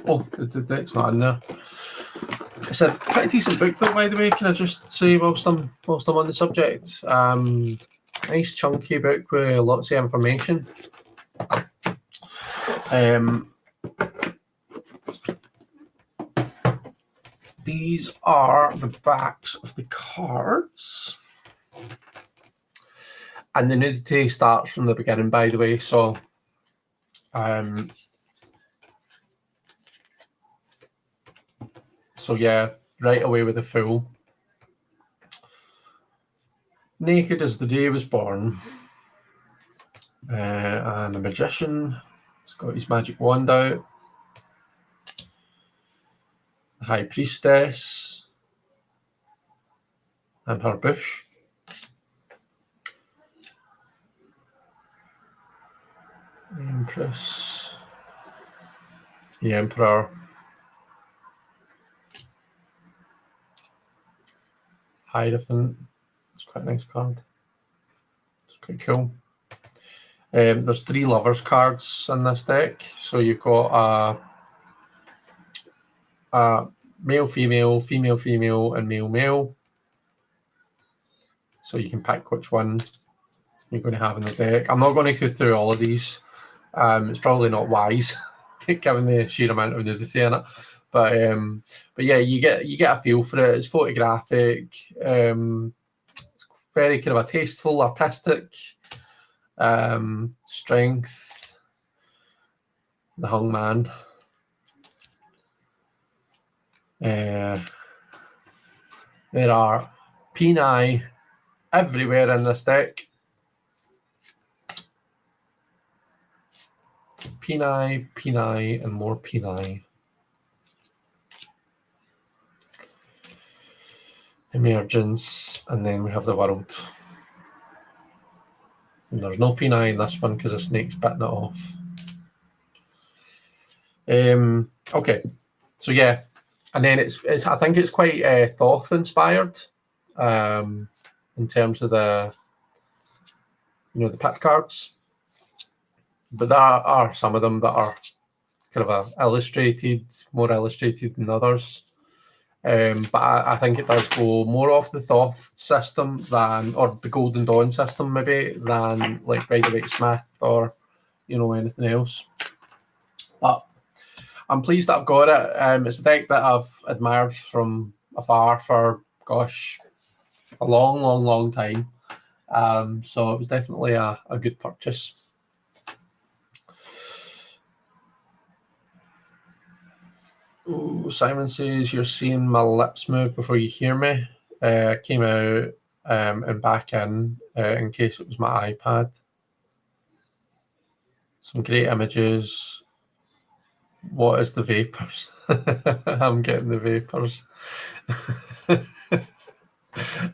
Oh, the deck's not in there. It's a pretty decent book, though. By the way, can I just say whilst I'm on the subject, nice chunky book with lots of information. These are the backs of the cards. And the nudity starts from the beginning, by the way. So, yeah, right away with the Fool. Naked as the day was born. And the Magician has got his magic wand out. The High Priestess and her bush. The Empress. The Emperor. Hierophant. It's quite a nice card. It's quite cool. There's 3 lovers cards in this deck. So you've got male, female, female, female, and male, male. So you can pick which one you're going to have in the deck. I'm not going to go through all of these. It's probably not wise, given the sheer amount of nudity in it. But yeah, you get a feel for it. It's photographic. It's very kind of a tasteful, artistic. Strength. The Hangman. There are peni everywhere in this deck. Peni, and more peni. Emergence, and then we have the world. And there's no peni in this one because the snake's bitten it off. Okay, so yeah, and then it's I think it's quite Thoth inspired, in terms of the the pit cards, but there are some of them that are kind of more illustrated than others. But I think it does go more off the Thoth system or the Golden Dawn system maybe, than like Rider-Waite-Smith or, anything else. But I'm pleased that I've got it. It's a deck that I've admired from afar for, gosh, a long, long, long time. So it was definitely a good purchase. Ooh, Simon says, you're seeing my lips move before you hear me. Came out and back in case it was my iPad. Some great images. What is the vapors? I'm getting the vapors.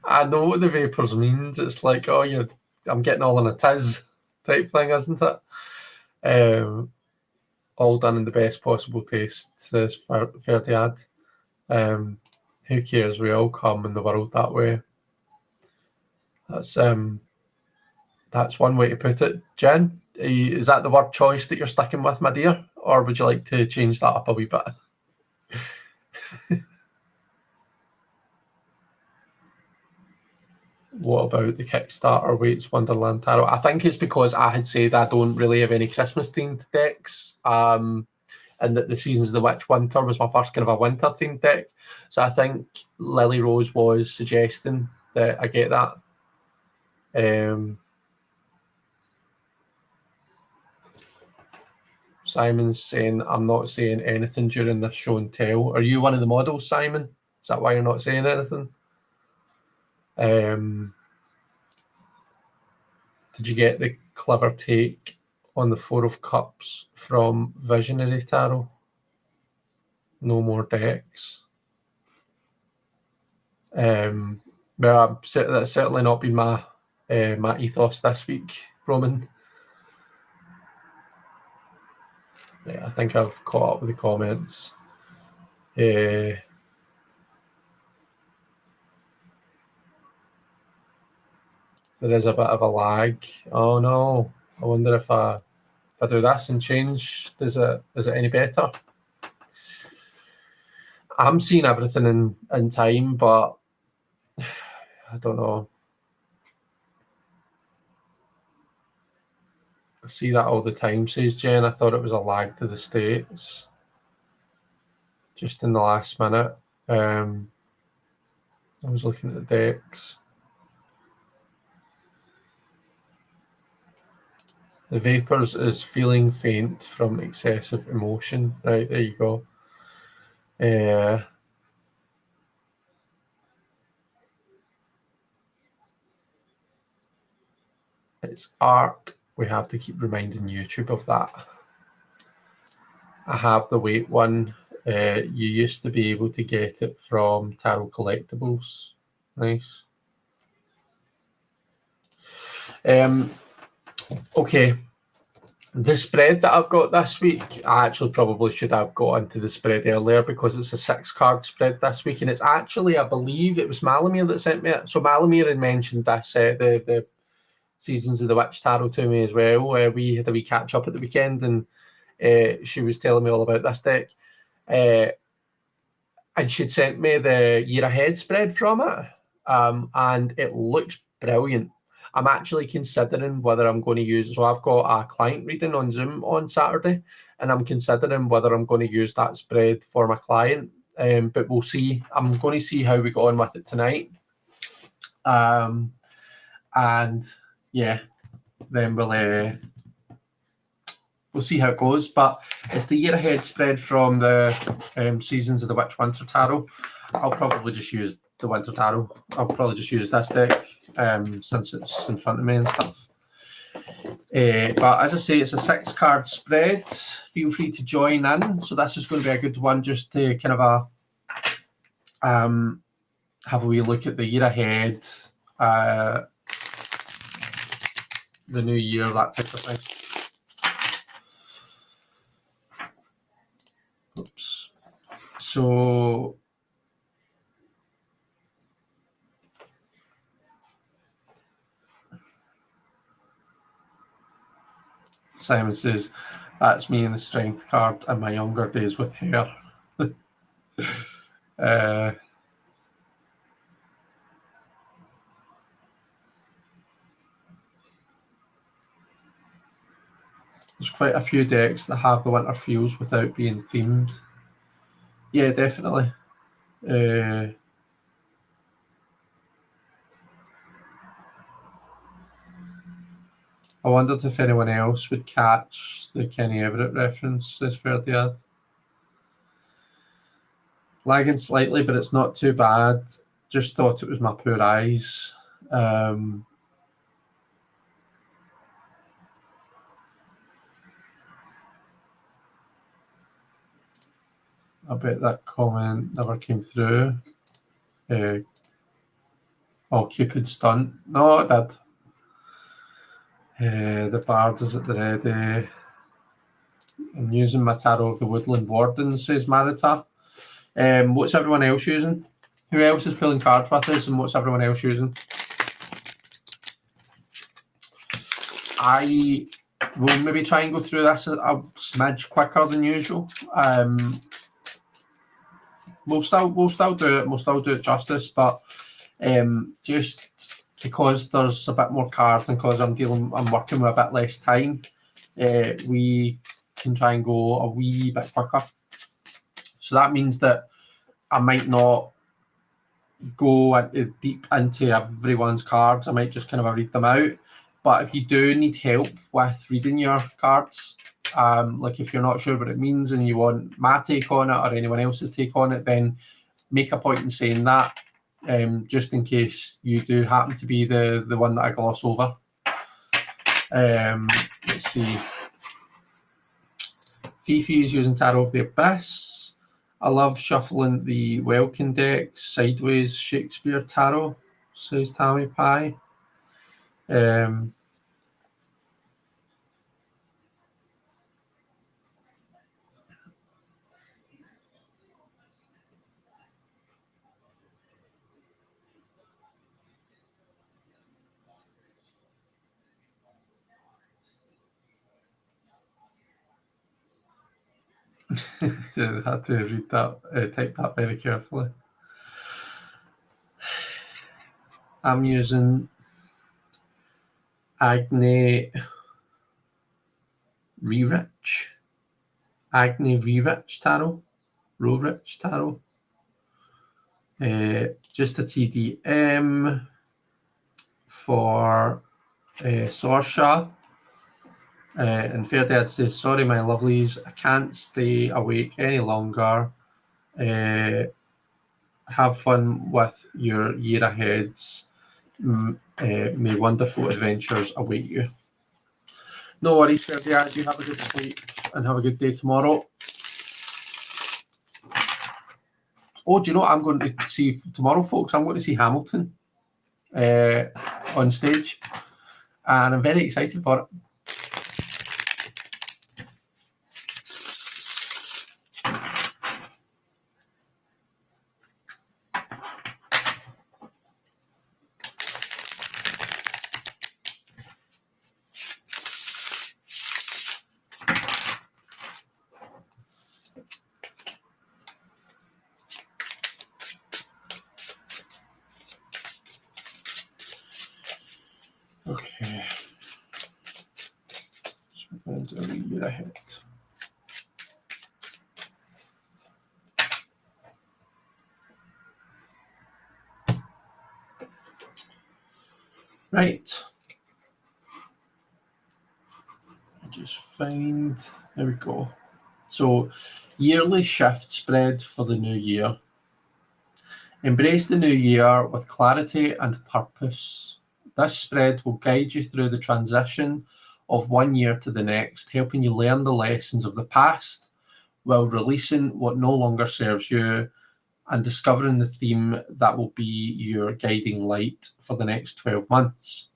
I know what the vapors means. It's like, I'm getting all in a tiz type thing, isn't it? All done in the best possible taste, says Ferdiad. Who cares? We all come in the world that way. That's one way to put it. Jen, is that the word choice that you're sticking with, my dear? Or would you like to change that up a wee bit? What about the Kickstarter Waite's Wonderland Tarot? I think it's because I had said I don't really have any Christmas themed decks, and that the Seasons of the Witch Winter was my first kind of a winter themed deck. So I think Lily Rose was suggesting that I get that. Simon's saying I'm not saying anything during this show and tell. Are you one of the models, Simon? Is that why you're not saying anything? Did you get the clever take on the Four of Cups from Visionary Tarot? No more decks. Well, that's certainly not been my ethos this week, Roman. Yeah, I think I've caught up with the comments. There is a bit of a lag. Oh no! I wonder if I do this and change, is it any better? I'm seeing everything in time, but I don't know. I see that all the time, says Jen. I thought it was a lag to the States. Just in the last minute. I was looking at the decks. The vapors is feeling faint from excessive emotion. Right, there you go. It's art. We have to keep reminding YouTube of that. I have the weight one. You used to be able to get it from Tarot Collectibles. Nice. Okay. The spread that I've got this week, I actually probably should have got into the spread earlier because it's a 6-card spread this week, and it's actually, I believe it was Malamir that sent me it. So Malamir had mentioned this, the Seasons of the Witch Tarot to me as well. We had a wee catch up at the weekend, and she was telling me all about this deck. And she'd sent me the year ahead spread from it, and it looks brilliant. I'm actually considering whether I'm going to use it. So I've got a client reading on Zoom on Saturday, and I'm considering whether I'm going to use that spread for my client. But we'll see. I'm going to see how we go on with it tonight. And yeah, then we'll see how it goes. But it's the year ahead spread from the Seasons of the Witch Winter Tarot. I'll probably just use the Winter Tarot. I'll probably just use this deck since it's in front of me and stuff. But as I say, it's a 6-card spread. Feel free to join in. So this is going to be a good one just to kind of have a wee look at the year ahead, the new year, that type of thing. Oops. So Simon says, that's me in the strength card in my younger days with hair. There's quite a few decks that have the winter feels without being themed. Yeah, definitely. I wondered if anyone else would catch the Kenny Everett reference, says Ferdiad. Lagging slightly, but it's not too bad. Just thought it was my poor eyes. I bet that comment never came through. Cupid stunt. No, it did. The Bard is at the ready. I'm using my Tarot of the Woodland Warden, says Marita. What's everyone else using? Who else is pulling cards with us, and what's everyone else using? I will maybe try and go through this a smidge quicker than usual. We'll still do it. We'll still do it justice, but just because there's a bit more cards and because I'm working with a bit less time, we can try and go a wee bit quicker. So that means that I might not go deep into everyone's cards. I might just kind of read them out. But if you do need help with reading your cards, like if you're not sure what it means and you want my take on it or anyone else's take on it, then make a point in saying that, just in case you do happen to be the one that I gloss over. Let's see. Fifi is using Tarot of the Abyss. I love shuffling the Welkin deck, Sideways Shakespeare Tarot, says Tammy Pie. I had to read that, type that very carefully. I'm using Agni Rerich Tarot, Rorich Tarot. Just a TDM for Sorsha. And Fairdad says, sorry, my lovelies, I can't stay awake any longer. Have fun with your year aheads. May wonderful adventures await you. No worries, Fairdad. You have a good sleep and have a good day tomorrow. Oh, do you know what I'm going to see tomorrow, folks? I'm going to see Hamilton on stage, and I'm very excited for it. Okay. So that's a year ahead. Right. Just find, there we go. So, yearly shift spread for the new year. Embrace the new year with clarity and purpose. This spread will guide you through the transition of one year to the next, helping you learn the lessons of the past while releasing what no longer serves you and discovering the theme that will be your guiding light for the next 12 months.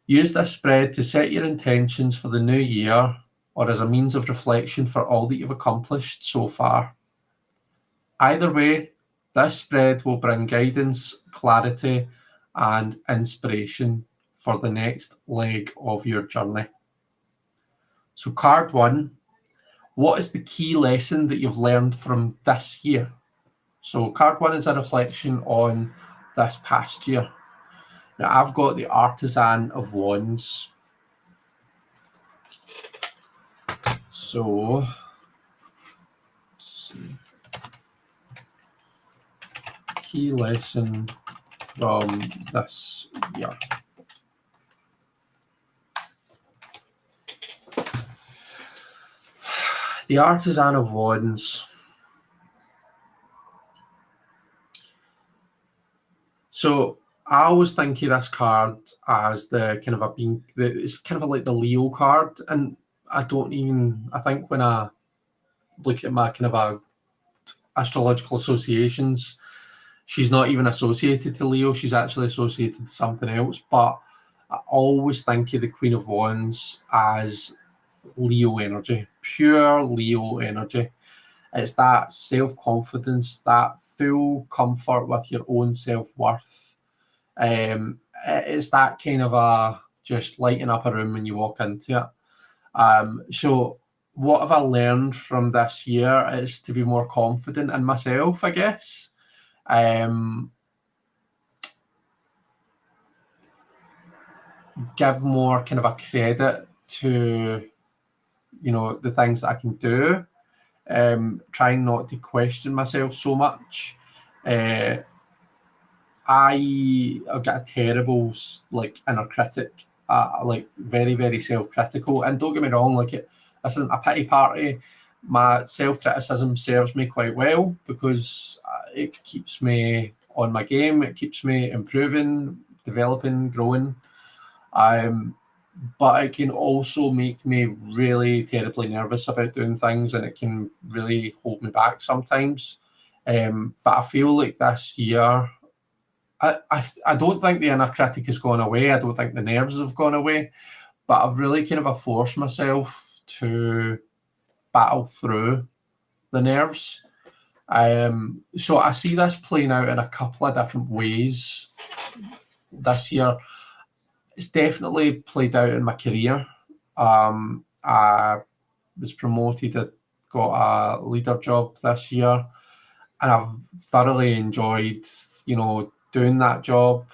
Use this spread to set your intentions for the new year or as a means of reflection for all that you've accomplished so far. Either way, this spread will bring guidance, clarity, and inspiration for the next leg of your journey. So card 1, what is the key lesson that you've learned from this year? So card 1 is a reflection on this past year. Now I've got the Artisan of Wands. So, let's see. Key lesson from this year. The Artisan of Wands. So I always think of this card as the kind of it's kind of like the Leo card, and I think when I look at my kind of astrological associations, she's not even associated to Leo, she's actually associated to something else, but I always think of the Queen of Wands as Leo energy, pure Leo energy. It's that self-confidence, that full comfort with your own self-worth. It's that kind of just lighting up a room when you walk into it. So what have I learned from this year is to be more confident in myself, I guess. Give more kind of a credit to, the things that I can do. Trying not to question myself so much. I've got a terrible inner critic, very, very self-critical. And don't get me wrong, this isn't a pity party. My self-criticism serves me quite well because it keeps me on my game. It keeps me improving, developing, growing. But it can also make me really terribly nervous about doing things, and it can really hold me back sometimes. But I feel like this year, I don't think the inner critic has gone away. I don't think the nerves have gone away, but I've really kind of forced myself to battle through the nerves. So I see this playing out in a couple of different ways this year. It's definitely played out in my career. I was promoted, I got a leader job this year, and I've thoroughly enjoyed, doing that job.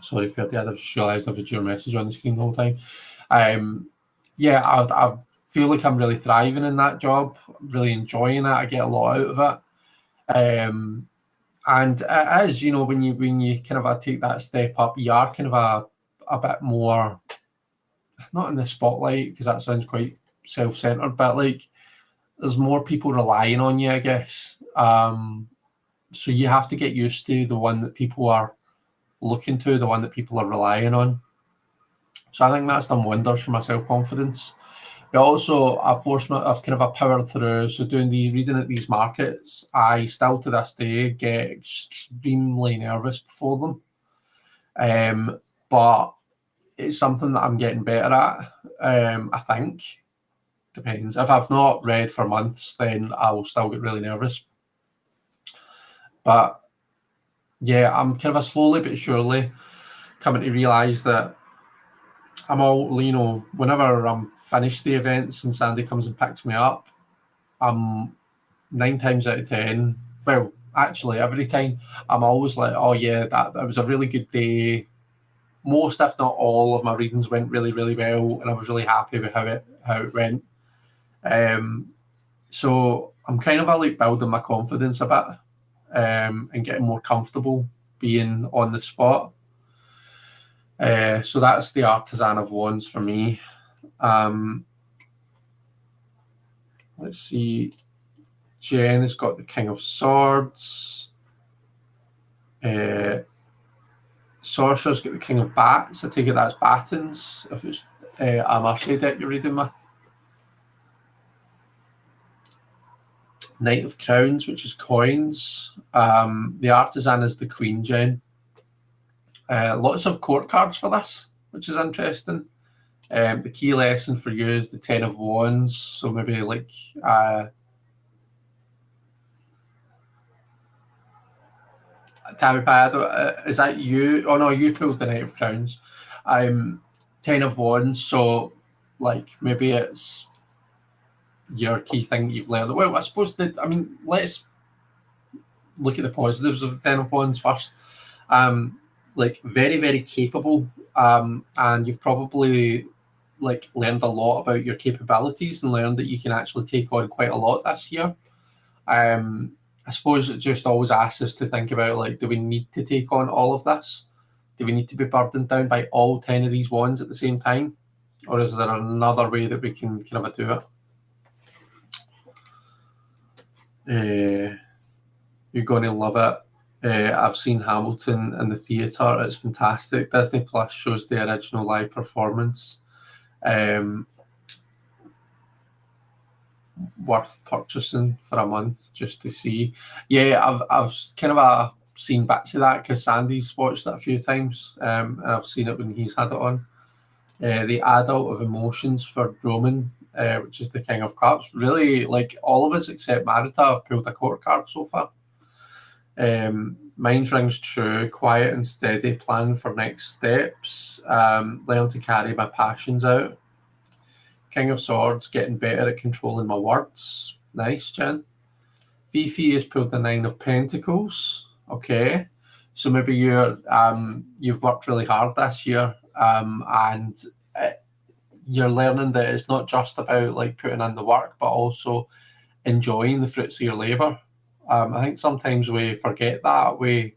Sorry for that, I just realised I've had your message on the screen the whole time. I feel like I'm really thriving in that job, really enjoying it. I get a lot out of it. And it is, when you kind of take that step up, you are kind of a bit more, not in the spotlight, because that sounds quite self-centered, but there's more people relying on you, I guess. So you have to get used to the one that people are looking to, the one that people are relying on. So I think that's done wonders for my self-confidence. But also, I've kind of powered through. So doing the reading at these markets, I still to this day get extremely nervous before them. But it's something that I'm getting better at. I think. Depends. If I've not read for months, then I will still get really nervous. But yeah, I'm kind of slowly but surely coming to realise that I'm whenever I'm finished the events and Sandy comes and picks me up, I'm 9 times out of 10, well, actually every time, I'm always like, oh yeah, that was a really good day. Most, if not all, of my readings went really, really well, and I was really happy with how it went. So I'm kind of building my confidence a bit, and getting more comfortable being on the spot. So that's the Artisan of Wands for me. Let's see. Jen has got the King of Swords. Sorcerer's got the King of Bats. I take it that's Battens. If it's a Marseille deck you're reading with. Knight of Crowns, which is coins. The Artisan is the Queen, Jen. Lots of court cards for this, which is interesting. The key lesson for you is the Ten of Wands. So maybe Tabby Pad, is that you? Oh no, you pulled the Knight of Crowns. Ten of Wands, so maybe it's your key thing that you've learned? Well, I suppose let's look at the positives of the Ten of Wands first. Like very, very capable, and you've probably like learned a lot about your capabilities and learned that you can actually take on quite a lot this year. I suppose it just always asks us to think about, like, do we need to take on all of this? Do we need to be burdened down by all 10 of these wands at the same time? Or is there another way that we can kind of do it? You're going to love it. I've seen Hamilton in the theatre. It's fantastic. Disney Plus shows the original live performance. Worth purchasing for a month just to see. Yeah, I've kind of seen bits of that because Sandy's watched it a few times, and I've seen it when he's had it on. The Adult of Emotions for Roman, which is the King of Cups. Really, like, all of us except Marita have pulled a court card so far. Mind rings true, quiet and steady, plan for next steps, learn to carry my passions out. King of Swords, getting better at controlling my words. Nice, Jen. Fifi has pulled the Nine of Pentacles. Okay. So maybe you've worked really hard this year, and you're learning that it's not just about like putting in the work, but also enjoying the fruits of your labor. I think sometimes we forget that. We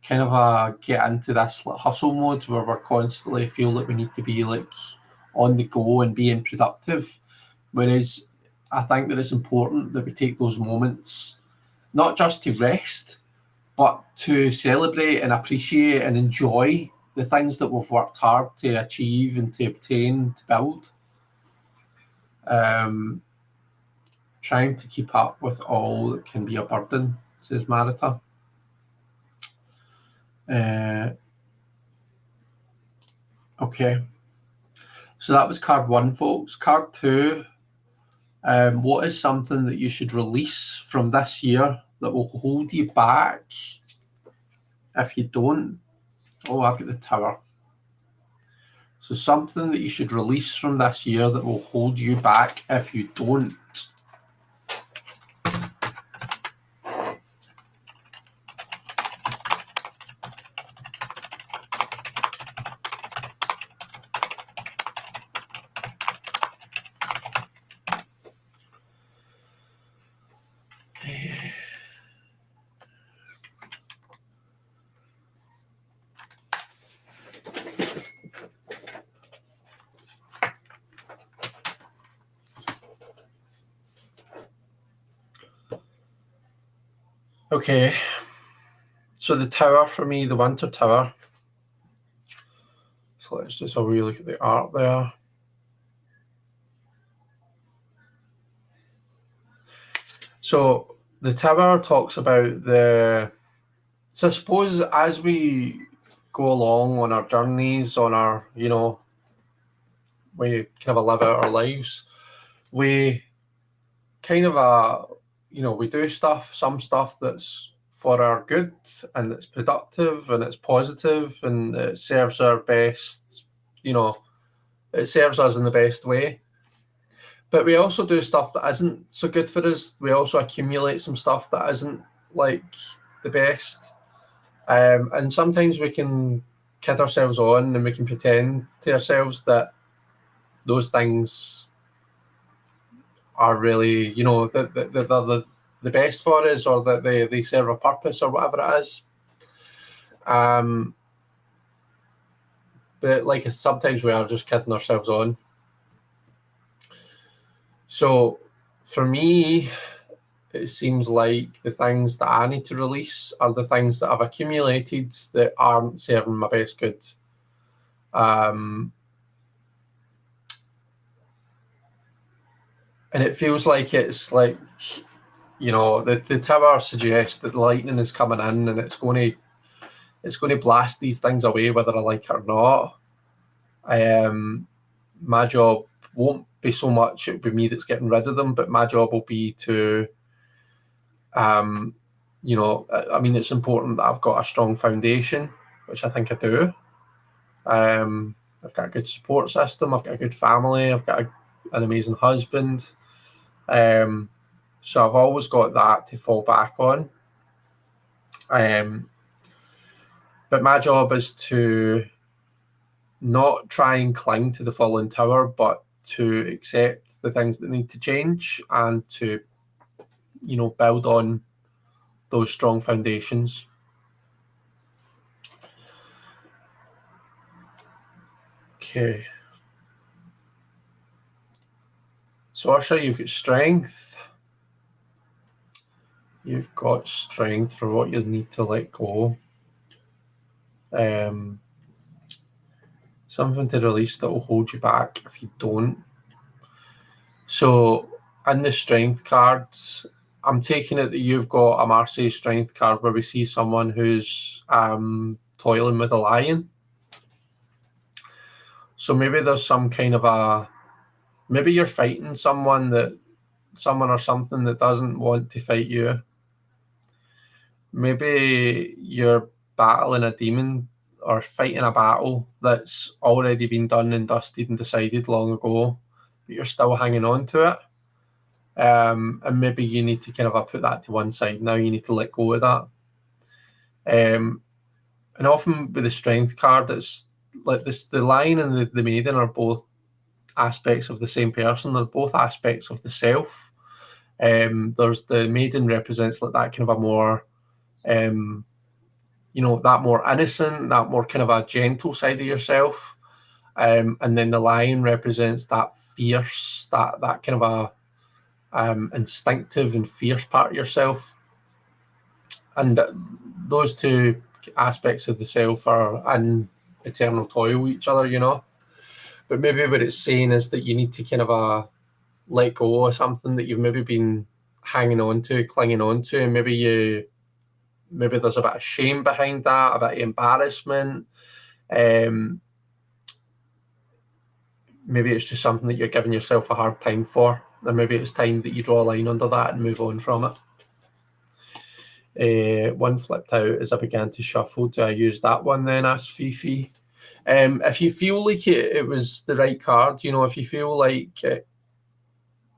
kind of get into this hustle mode where we're constantly feel that we need to be like on the go and being productive. Whereas I think that it's important that we take those moments not just to rest, but to celebrate and appreciate and enjoy the things that we've worked hard to achieve and to obtain, to build. Trying to keep up with all that can be a burden, says Marita. Okay. So that was card 1, folks. Card 2, what is something that you should release from this year that will hold you back if you don't? Oh, I've got the Tower. So something that you should release from this year that will hold you back if you don't. Okay, so the Tower for me, the Winter Tower. So let's just have a wee look at the art there. So the Tower talks about so I suppose as we go along on our journeys, on our, we kind of live out our lives, we kind of we do some stuff that's for our good and it's productive and it's positive and it serves our best, it serves us in the best way. But we also do stuff that isn't so good for us. We also accumulate some stuff that isn't like the best. And sometimes we can kid ourselves on and we can pretend to ourselves that those things are really, the best for us, or that they serve a purpose or whatever it is. But like sometimes we are just kidding ourselves on. So for me, it seems like the things that I need to release are the things that I've accumulated that aren't serving my best good. And it feels like it's like, the Tower suggests that the lightning is coming in and it's going to blast these things away whether I like it or not. My job won't be so much it'll be me that's getting rid of them, but my job will be to it's important that I've got a strong foundation, which I think I do. I've got a good support system, I've got a good family, I've got an amazing husband, So I've always got that to fall back on. But my job is to not try and cling to the fallen tower, but to accept the things that need to change and to, build on those strong foundations. Okay. So Usher, you've got strength. You've got strength for what you need to let go. Something to release that will hold you back if you don't. So in the strength cards, I'm taking it that you've got a Marseille strength card where we see someone who's toiling with a lion. So maybe there's some kind of maybe you're fighting someone or something that doesn't want to fight you. Maybe you're battling a demon or fighting a battle that's already been done and dusted and decided long ago, but you're still hanging on to it. And maybe you need to kind of put that to one side now. You need to let go of that. And often with the strength card, it's like this: the lion and the maiden are both aspects of the same person. They're both aspects of the self. There's the maiden represents like that kind of a more that more innocent, that more kind of a gentle side of yourself. And then the lion represents that fierce, that kind of a instinctive and fierce part of yourself. And those two aspects of the self are in eternal toil with each other, But maybe what it's saying is that you need to kind of let go of something that you've maybe been hanging on to, clinging on to, and maybe there's a bit of shame behind that, a bit of embarrassment. Maybe it's just something that you're giving yourself a hard time for, and maybe it's time that you draw a line under that and move on from it. One flipped out as I began to shuffle. Do I use that one then? Asked Fifi. If you feel like it was the right card, if you feel like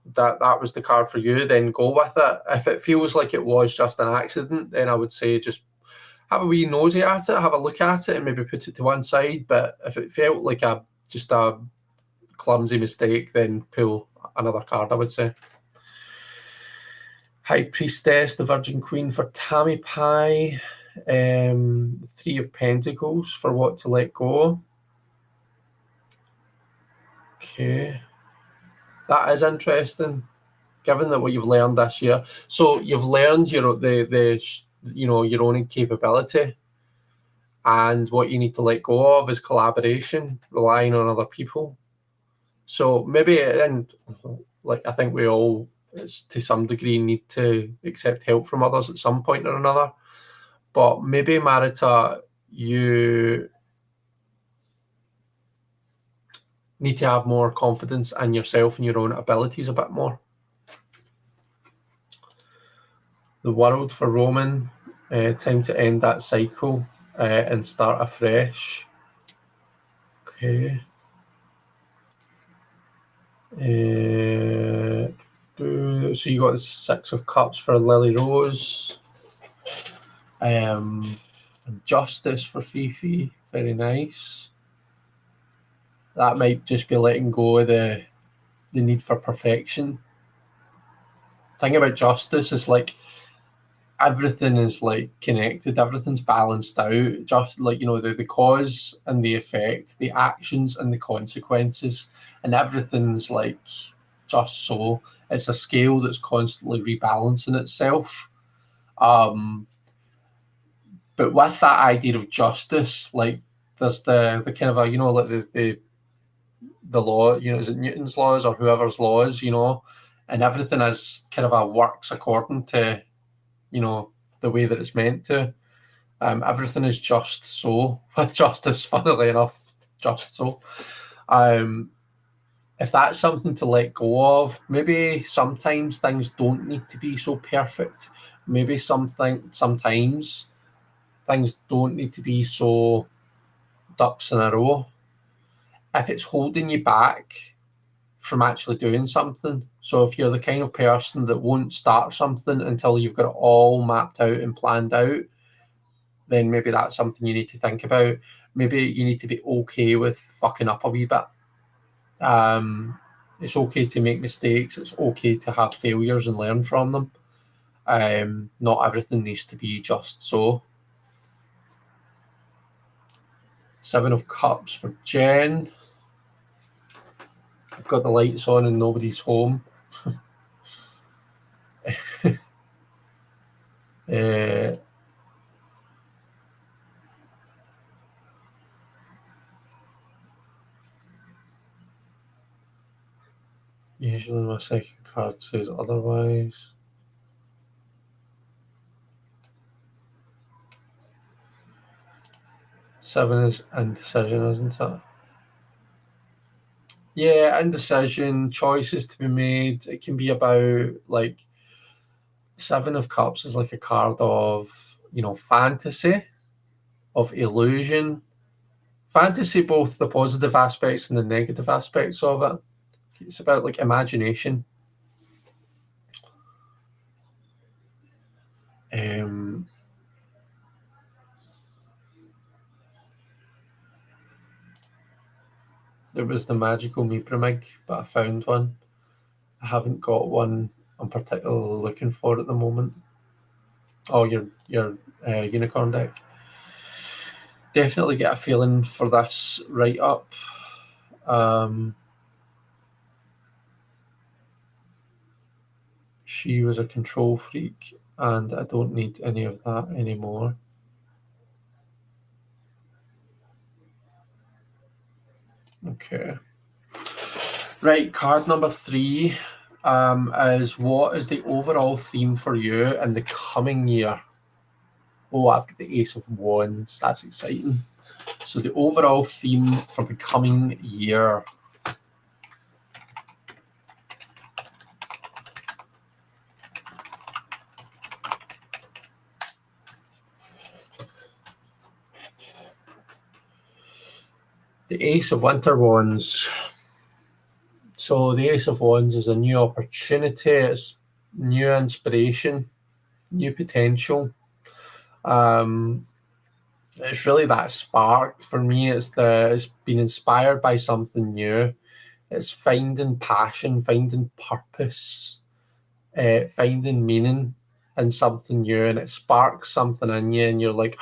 that was the card for you, then go with it. If it feels like it was just an accident, then I would say just have a wee nosy at it, have a look at it, and maybe put it to one side. But if it felt like just a clumsy mistake, then pull another card, I would say. High Priestess, the Virgin Queen for Tammy Pie. Three of Pentacles for what to let go. Okay. That is interesting, given that what you've learned this year. So you've learned your own capability, and what you need to let go of is collaboration, relying on other people. So maybe, and like I think we all, to some degree, need to accept help from others at some point or another. But maybe, Marita, you need to have more confidence in yourself and your own abilities a bit more. The World for Roman, time to end that cycle and start afresh. Okay. So you got the Six of Cups for Lily Rose. Justice for Fifi, very nice. That might just be letting go of the need for perfection. The thing about justice is like everything is like connected, everything's balanced out, just like the cause and the effect, the actions and the consequences, and everything's like just so. It's a scale that's constantly rebalancing itself. But with that idea of justice, like there's the kind of like the law, is it Newton's laws or whoever's laws, and everything is kind of works according to the way that it's meant to. Everything is just so with justice, funnily enough, just so. If that's something to let go of, maybe sometimes things don't need to be so perfect. Maybe sometimes things don't need to be so ducks in a row. If it's holding you back from actually doing something, So if you're the kind of person that won't start something until you've got it all mapped out and planned out, then maybe that's something you need to think about. Maybe you need to be okay with fucking up a wee bit. It's okay to make mistakes. It's okay to have failures and learn from them. Not everything needs to be just so. 7 of Cups for Jen. I've got the lights on and nobody's home. Usually my second card says otherwise. Seven is indecision, isn't it? Yeah, indecision, choices to be made. It can be about, like, 7 of Cups is like a card of, fantasy, of illusion. Fantasy, both the positive aspects and the negative aspects of it. It's about, like, imagination. There was the magical Mibramig, but I found one. I haven't got one I'm particularly looking for at the moment. Oh, your unicorn deck. Definitely get a feeling for this right up. She was a control freak, and I don't need any of that anymore. Okay. Right, card number 3 is what is the overall theme for you in the coming year? Oh, I've got the Ace of Wands. That's exciting. So the overall theme for the coming year. The Ace of Winter Wands. So the Ace of Wands is a new opportunity. It's new inspiration, new potential. It's really that spark for me. It's been inspired by something new. It's finding passion, finding purpose, finding meaning in something new, and it sparks something in you, and you're like,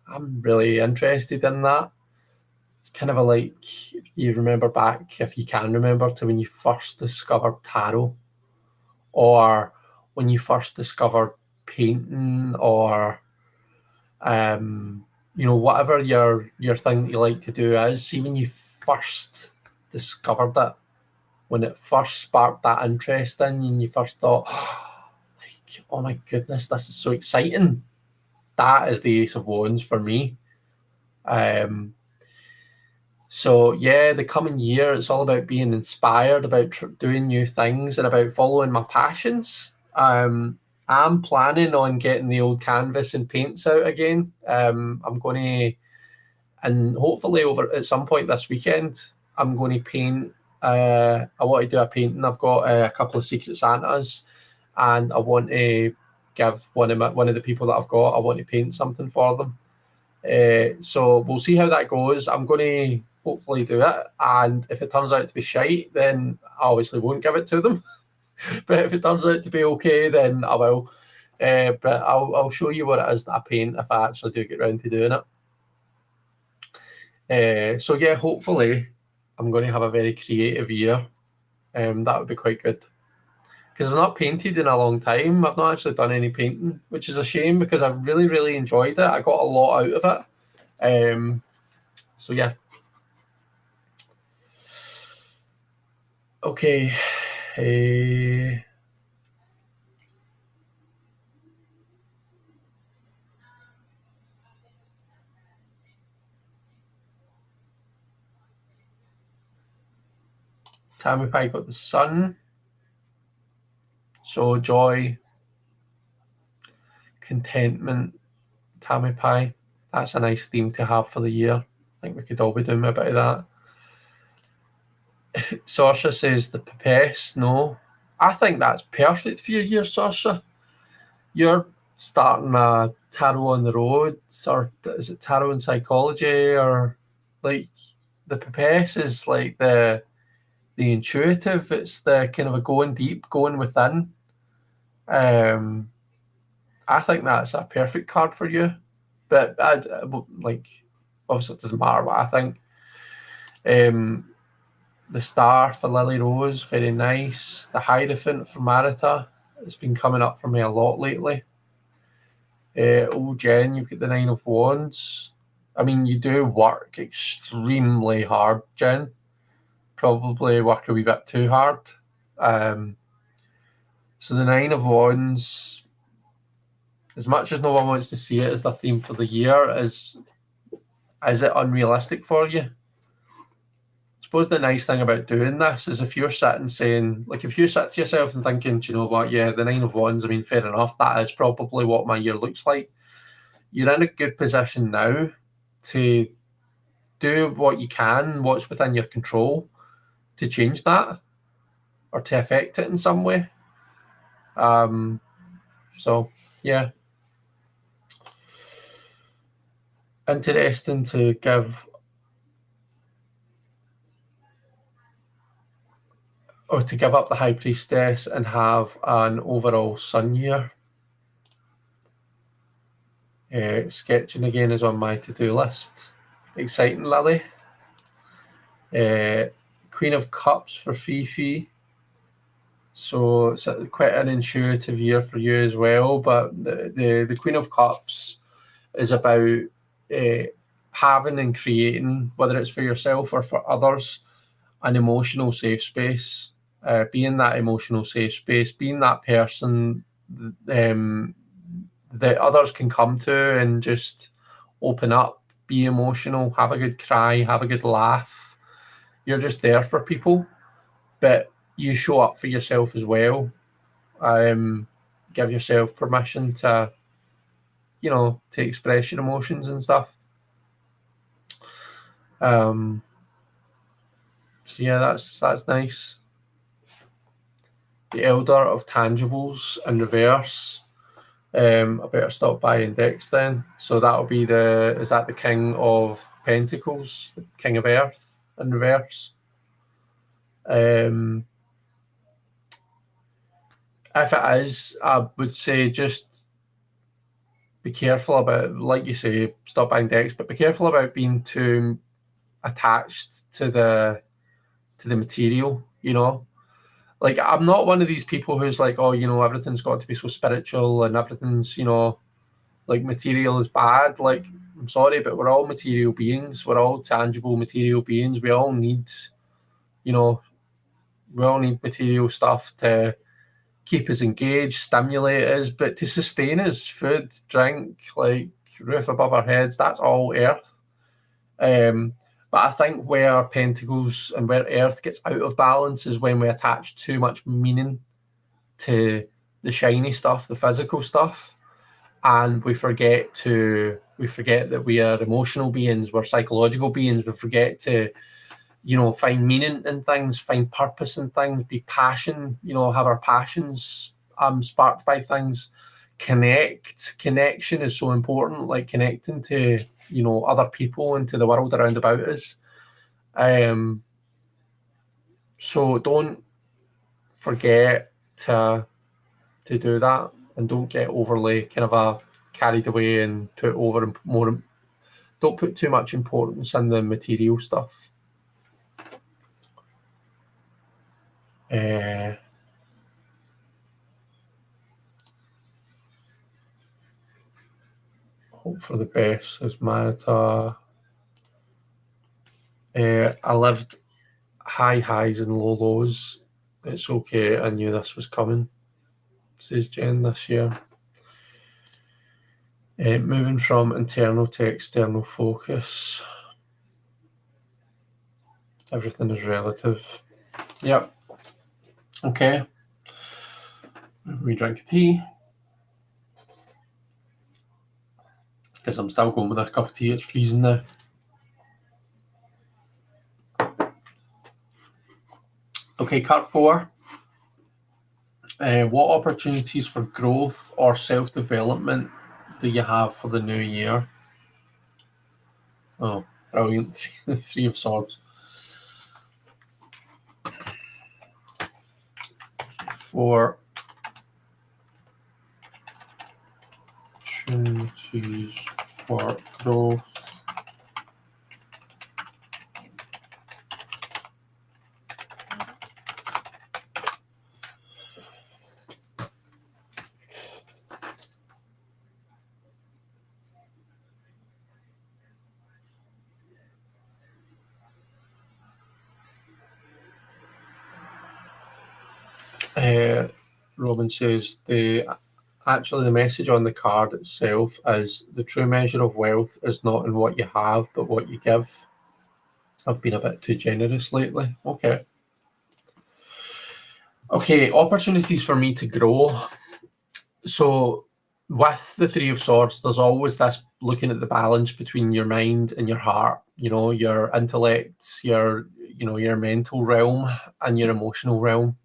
I'm really interested in that. It's kind of like, you remember back, if you can remember, to when you first discovered tarot, or when you first discovered painting, or whatever your thing that you like to do is. See, when you first discovered it, when it first sparked that interest in you, and you first thought, oh my goodness, this is so exciting. That is the Ace of Wands for me. So yeah, the coming year, it's all about being inspired, about doing new things, and about following my passions. I'm planning on getting the old canvas and paints out again. I'm going to, and hopefully over at some point this weekend, I'm going to paint. I want to do a painting. I've got a couple of Secret Santas, and I want to give one of the people that I've got, I want to paint something for them. So we'll see how that goes. I'm going to hopefully do it, and if it turns out to be shite, then I obviously won't give it to them. But if it turns out to be okay, then I will. But I'll show you what it is that I paint if I actually do get round to doing it. So yeah, hopefully I'm going to have a very creative year. That would be quite good, because I've not painted in a long time. I've not actually done any painting, which is a shame, because I really, really enjoyed it. I got a lot out of it. So yeah. Okay. Tammy Pie got the sun. So joy, contentment, Tammy Pie. That's a nice theme to have for the year. I think we could all be doing a bit of that. Saoirse says the Pepes. No, I think that's perfect for your year, Saoirse. You're starting a tarot on the road, or is it tarot and psychology, or like the Pepes is like the intuitive. It's the kind of a going deep, going within. Um, I think that's a perfect card for you. But like, obviously, it doesn't matter what I think. The Star for Lily Rose, very nice. The Hierophant for Marita, it's been coming up for me a lot lately. Old Jen, you've got the Nine of Wands. I mean, you do work extremely hard, Jen. Probably work a wee bit too hard. So the Nine of Wands, as much as no one wants to see it as the theme for the year, is it unrealistic for you? I suppose the nice thing about doing this is if you're sitting saying, like, if you sit to yourself and thinking, do you know what, yeah, the Nine of Wands, I mean, fair enough, that is probably what my year looks like. You're in a good position now to do what you can, what's within your control, to change that or to affect it in some way. So, yeah. Interesting to give up the High Priestess and have an overall sun year. Sketching again is on my to-do list. Exciting, Lily. Queen of Cups for Fifi. So it's quite an intuitive year for you as well. But the Queen of Cups is about having and creating, whether it's for yourself or for others, an emotional safe space. Being that emotional safe space, being that person that others can come to and just open up, be emotional, have a good cry, have a good laugh. You're just there for people, but you show up for yourself as well. Give yourself permission to, to express your emotions and stuff. So yeah, that's nice. The Elder of Tangibles in reverse. I better stop buying decks then. So that'll be is that the King of Pentacles, the King of Earth in reverse? If it is, I would say just be careful about, like you say, stop buying decks, but be careful about being too attached to the material, Like, I'm not one of these people who's like, oh, everything's got to be so spiritual and everything's, like, material is bad. Like, I'm sorry, but we're all material beings. We're all tangible material beings. We all need material stuff to keep us engaged, stimulate us, but to sustain us, food, drink, like roof above our heads, that's all earth. But I think where Pentacles and where Earth gets out of balance is when we attach too much meaning to the shiny stuff, the physical stuff, and we forget that we are emotional beings, we're psychological beings. We forget to, find meaning in things, find purpose in things, be passion, have our passions sparked by things. Connection is so important, like connecting to other people and to the world around about us. So don't forget to do that, and don't get overly kind of carried away and don't put too much importance in the material stuff. Hope for the best as Marita. I lived high highs and low lows. It's okay. I knew this was coming, says Jen this year. Moving from internal to external focus. Everything is relative. Yep. Okay. We drink tea. Because I'm still going with this cup of tea. It's freezing now. Okay, card 4. What opportunities for growth or self-development do you have for the new year? Oh, brilliant. 3 of Swords. 4 opportunities for growth. Robin says actually the message on the card itself is the true measure of wealth is not in what you have but what you give. I've been a bit too generous lately. Okay, opportunities for me to grow. So with the 3 of Swords, there's always this looking at the balance between your mind and your heart, your intellect, your mental realm and your emotional realm.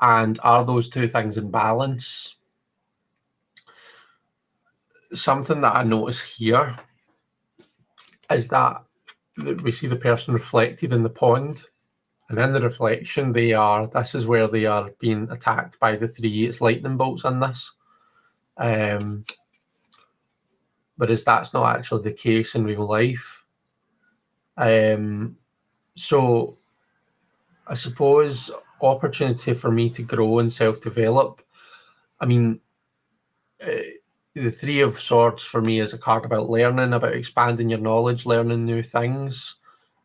And are those two things in balance? Something that I notice here is that we see the person reflected in the pond, and in the reflection this is where they are being attacked by the 3. It's lightning bolts in this. Whereas that's not actually the case in real life. So I suppose opportunity for me to grow and self-develop. I mean, the 3 of Swords for me is a card about learning, about expanding your knowledge, learning new things.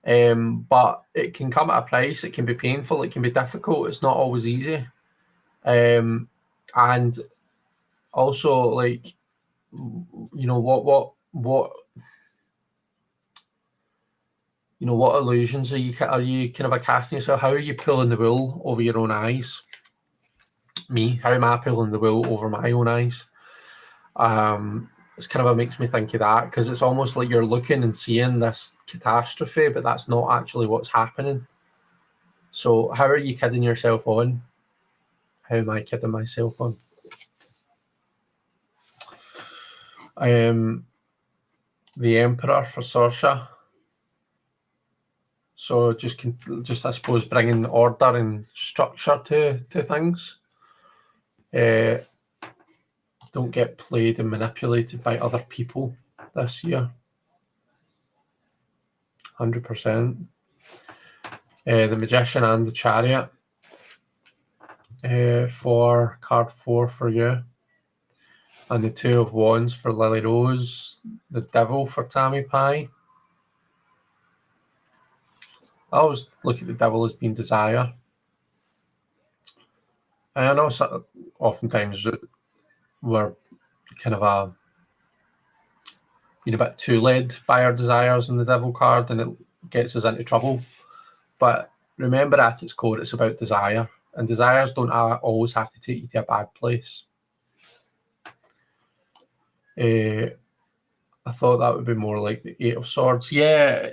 But it can come at a price. It can be painful. It can be difficult. It's not always easy. And also, like, what illusions are you kind of casting yourself? How are you pulling the wool over your own eyes? Me, how am I pulling the wool over my own eyes? It's kind of what makes me think of that, because it's almost like you're looking and seeing this catastrophe, but that's not actually what's happening. So how are you kidding yourself on? How am I kidding myself on? The Emperor for Saoirse. So just I suppose bringing order and structure to things. Don't get played and manipulated by other people this year. 100%. The Magician and the Chariot for card 4 for you. And the 2 of Wands for Lily Rose. The Devil for Tammy Pie. I always look at the Devil as being desire. And I know oftentimes we're kind of being a bit too led by our desires in the Devil card, and it gets us into trouble. But remember, at its core, it's about desire. And desires don't always have to take you to a bad place. I thought that would be more like the 8 of Swords. Yeah.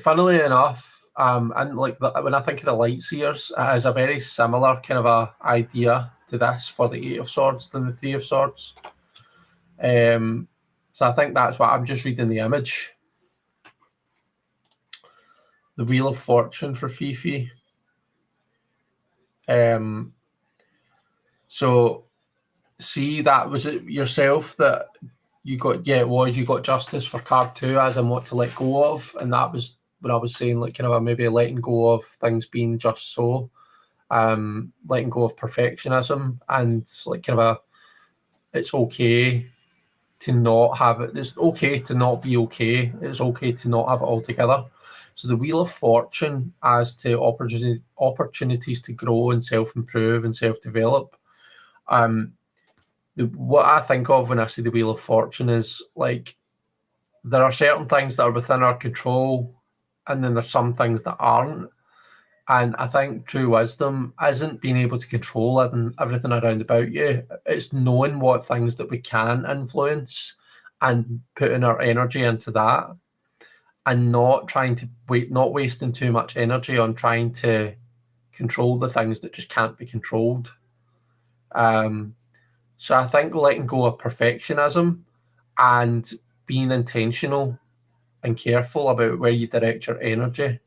Funnily enough, and like when I think of the Lightseers, it has a very similar kind of a idea to this for the 8 of Swords than the 3 of Swords. So I think that's what I'm just reading the image. The Wheel of Fortune for Fifi. So see, that was it yourself that you got. Yeah, it was. You got justice for card 2, as in what to let go of, and that was when I was saying like kind of maybe letting go of things being just so, letting go of perfectionism, and like kind of it's okay to not have it. It's okay to not be okay. It's okay to not have it all together. So the Wheel of Fortune as to opportunities to grow and self-improve and self-develop. What I think of when I see the Wheel of Fortune is like there are certain things that are within our control, and then there's some things that aren't. And I think true wisdom isn't being able to control everything around about you. It's knowing what things that we can influence and putting our energy into that. and not wasting too much energy on trying to control the things that just can't be controlled. So I think letting go of perfectionism and being intentional and careful about where you direct your energy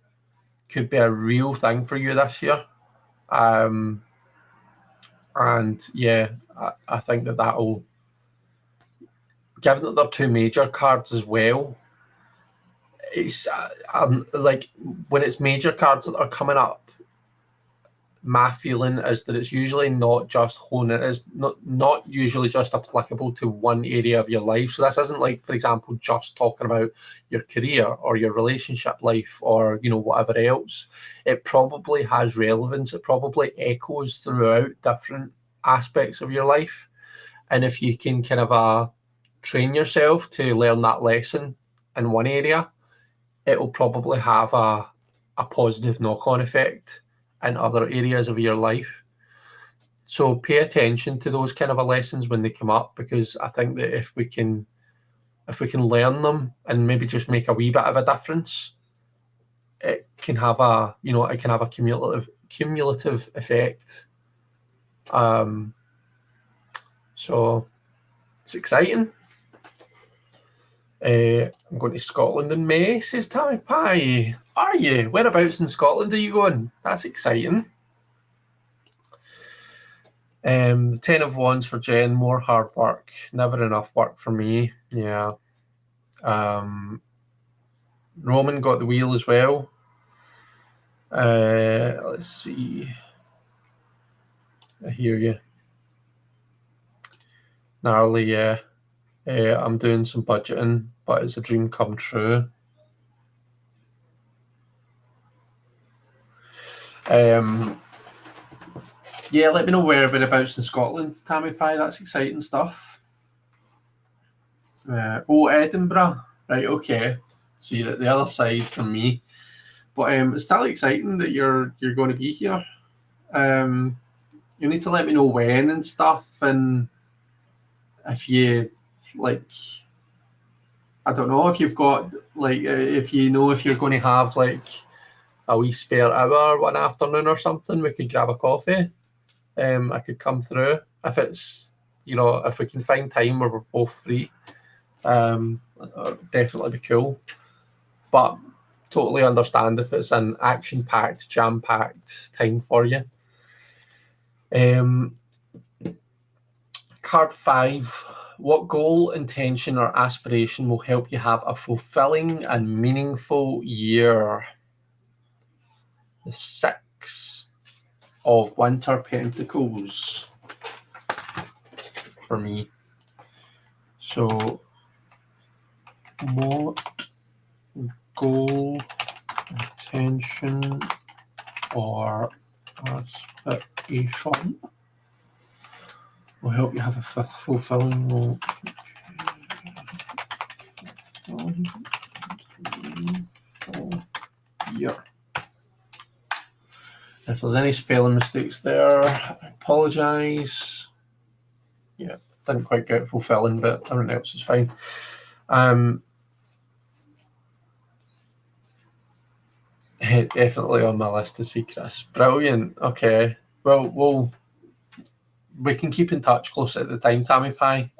could be a real thing for you this year. And yeah, I think that'll, given that they're two major cards as well, it's like when it's major cards that are coming up, my feeling is that it's usually not just honing, it's not usually just applicable to one area of your life. So this isn't like, for example, just talking about your career or your relationship life or, whatever else. It probably has relevance. It probably echoes throughout different aspects of your life. And if you can kind of train yourself to learn that lesson in one area, it will probably have a positive knock-on effect in other areas of your life. So pay attention to those kind of lessons when they come up, because I think that if we can learn them and maybe just make a wee bit of a difference, it can have a cumulative effect. So it's exciting. I'm going to Scotland in May, says Tammy Pie. Are you? Whereabouts in Scotland are you going? That's exciting. The 10 of Wands for Jen, more hard work. Never enough work for me. Yeah. Roman got the wheel as well. Let's see. I hear you. Gnarly, yeah. I'm doing some budgeting, but it's a dream come true. Yeah, let me know whereabouts in Scotland, Tammy Pie. That's exciting stuff. Edinburgh. Right, okay. So you're at the other side from me. But it's still exciting that you're going to be here. You need to let me know when and stuff, and if you I don't know if you've got if you're going to have a wee spare hour one afternoon or something, we could grab a coffee. I could come through if it's if we can find time where we're both free. Definitely be cool, but totally understand if it's an action-packed, jam-packed time for you. Card 5. What goal, intention, or aspiration will help you have a fulfilling and meaningful year? The 6 of Winter Pentacles for me. So, what goal, intention, or aspiration will help you have a fulfilling year? If there's any spelling mistakes there, I apologise. Yeah, didn't quite get fulfilling, but everything else is fine. Definitely on my list to see Chris. Brilliant. Okay. Well, we can keep in touch close at the time, Tammy Pie.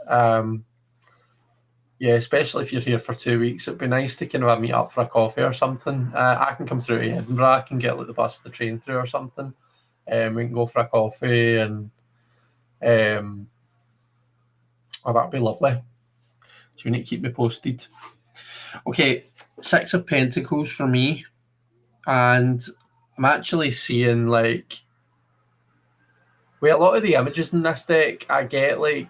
Yeah, especially if you're here for 2 weeks, it'd be nice to kind of meet up for a coffee or something. I can come through to Edinburgh. I can get the bus or the train through or something. We can go for a coffee and that'd be lovely. So you need to keep me posted. Okay, 6 of Pentacles for me. And I'm actually seeing a lot of the images in this deck, I get it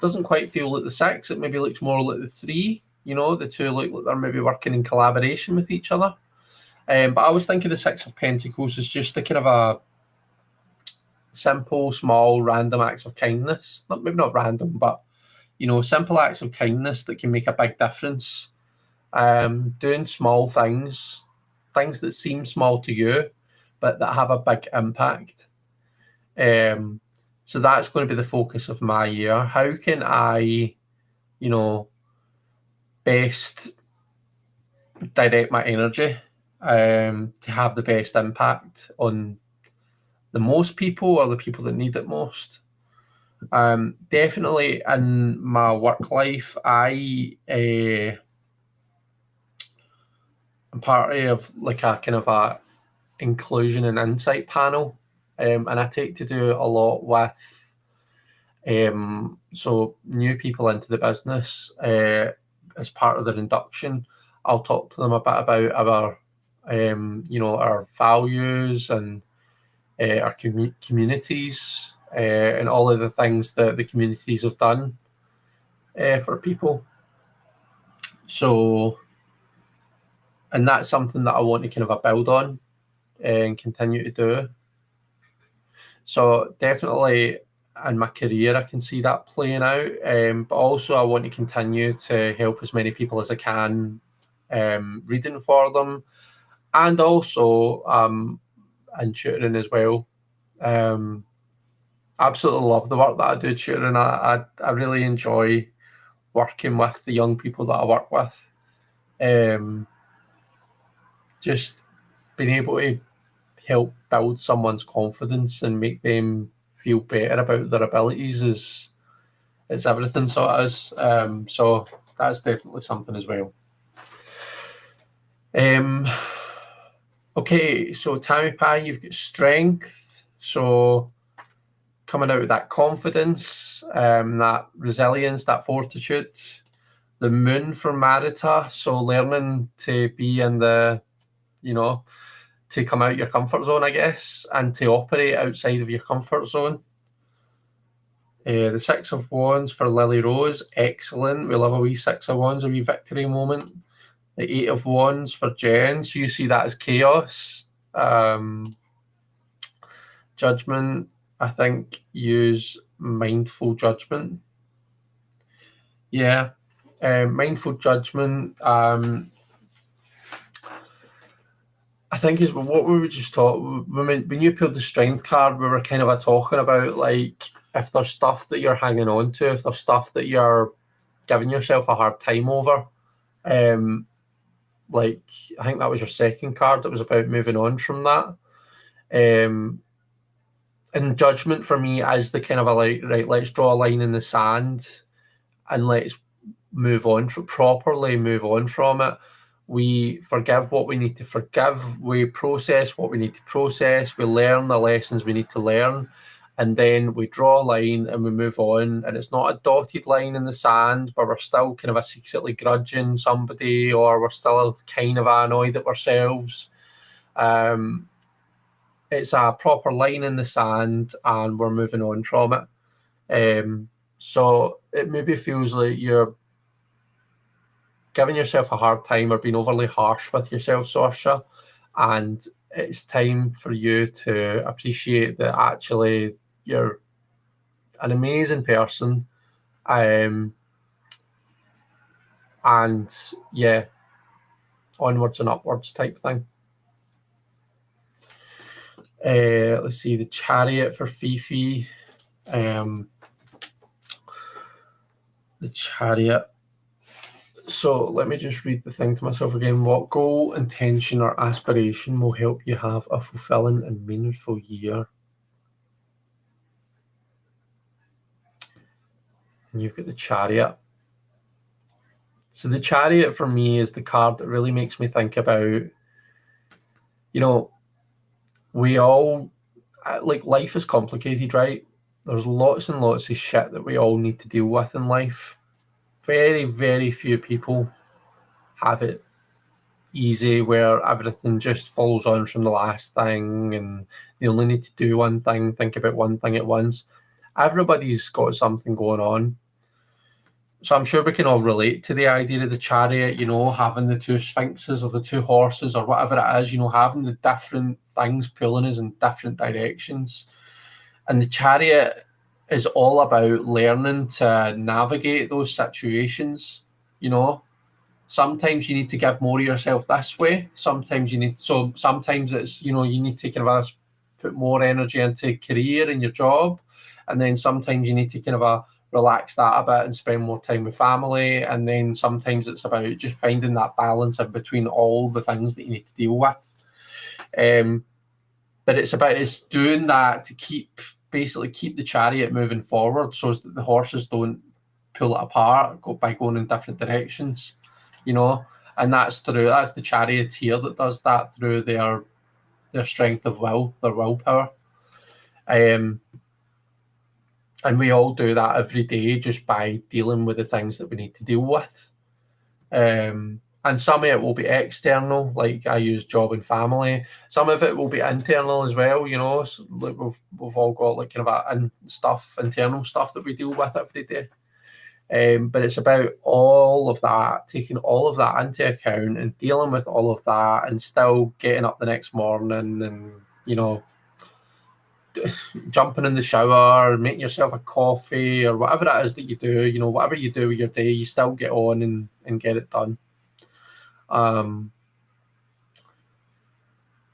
doesn't quite feel like the 6. It maybe looks more like the 3. The two look like they're maybe working in collaboration with each other. But I was thinking the 6 of Pentacles is just a kind of a simple, small, random acts of kindness. Maybe not random, but simple acts of kindness that can make a big difference. Doing small things that seem small to you, but that have a big impact. So that's going to be the focus of my year. How can I, best direct my energy to have the best impact on the most people or the people that need it most. Definitely in my work life, I'm part of like a kind of a inclusion and insight panel, and I take to do a lot with so new people into the business. As part of their induction, I'll talk to them a bit about our our values and our communities, and all of the things that the communities have done for people. So, and that's something that I want to kind of build on and continue to do. So definitely in my career, I can see that playing out. But also I want to continue to help as many people as I can, reading for them, and also in tutoring as well. Absolutely love the work that I do tutoring. I really enjoy working with the young people that I work with. Just being able to help build someone's confidence and make them feel better about their abilities is it's everything. So it is. So that's definitely something as well. Okay, so Tammy Pie, you've got strength. So coming out with that confidence, that resilience, that fortitude. The moon for Marita, so learning to be in the, to come out your comfort zone, I guess, and to operate outside of your comfort zone. The Six of Wands for Lily Rose, excellent. We love a wee Six of Wands, a wee victory moment. The Eight of Wands for Jen, so you see that as chaos. Judgment, I think, use mindful judgment. Yeah, mindful judgment. I think is what we were just talking. When you pulled the strength card, we were kind of talking about like if there's stuff that you're hanging on to, if there's stuff that you're giving yourself a hard time over. Like I think that was your second card. That was about moving on from that. And judgment for me is the kind of a like, right, let's draw a line in the sand and let's properly move on from it. We forgive what we need to forgive. We process what we need to process. We learn the lessons we need to learn. And then we draw a line and we move on. And it's not a dotted line in the sand, but we're still kind of a secretly grudging somebody, or we're still kind of annoyed at ourselves. It's a proper line in the sand and we're moving on from it. So it maybe feels like you're giving yourself a hard time or being overly harsh with yourself, Saoirse, and it's time for you to appreciate that actually you're an amazing person, and yeah, onwards and upwards type thing. Let's see, the Chariot for Fifi. The Chariot. So let me just read the thing to myself again. What goal, intention, or aspiration will help you have a fulfilling and meaningful year? And you've got the Chariot. So the Chariot for me is the card that really makes me think about, we all, like, life is complicated, right? There's lots and lots of shit that we all need to deal with in life. Very, very few people have it easy where everything just falls on from the last thing and they only need to do one thing, think about one thing at once. Everybody's got something going on. So I'm sure we can all relate to the idea of the Chariot, having the two sphinxes or the two horses or whatever it is, having the different things pulling us in different directions. And the Chariot is all about learning to navigate those situations. Sometimes you need to give more of yourself this way. Sometimes it's, you need to kind of put more energy into career and your job. And then sometimes you need to kind of relax that a bit and spend more time with family. And then sometimes it's about just finding that balance in between all the things that you need to deal with. But it's doing that to basically keep the chariot moving forward, so that the horses don't pull it apart by going in different directions, and that's the charioteer that does that through their strength of will, their willpower. And we all do that every day just by dealing with the things that we need to deal with. And some of it will be external, like I use job and family. Some of it will be internal as well, So like we've all got like kind of internal stuff that we deal with every day. But it's about all of that, taking all of that into account and dealing with all of that, and still getting up the next morning and jumping in the shower, making yourself a coffee, or whatever it is that you do. Whatever you do with your day, you still get on and get it done.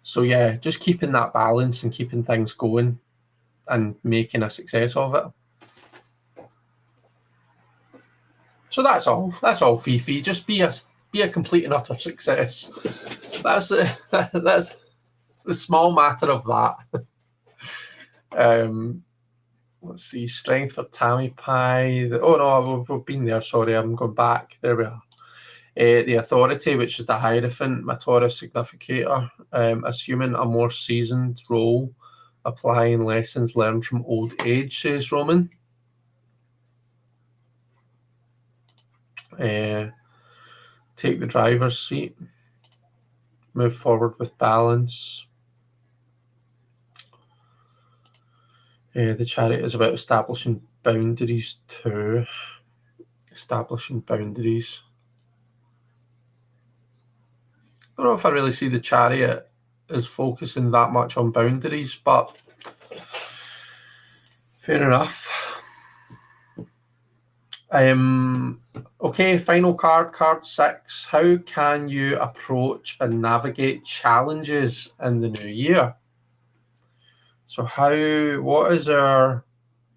So yeah, just keeping that balance and keeping things going and making a success of it. So that's all, Fifi. Just be a complete and utter success. That's that's the small matter of that. Let's see, strength for Tammy Pie. Oh no, we've been there. Sorry, I'm going back. There we are. The authority, which is the Hierophant, Matura Significator, assuming a more seasoned role, applying lessons learned from old age, says Roman. Take the driver's seat, move forward with balance. The chariot is about establishing boundaries too. Establishing boundaries. I don't know if I really see the chariot as focusing that much on boundaries, but fair enough. Okay, final card 6. How can you approach and navigate challenges in the new year? So what is our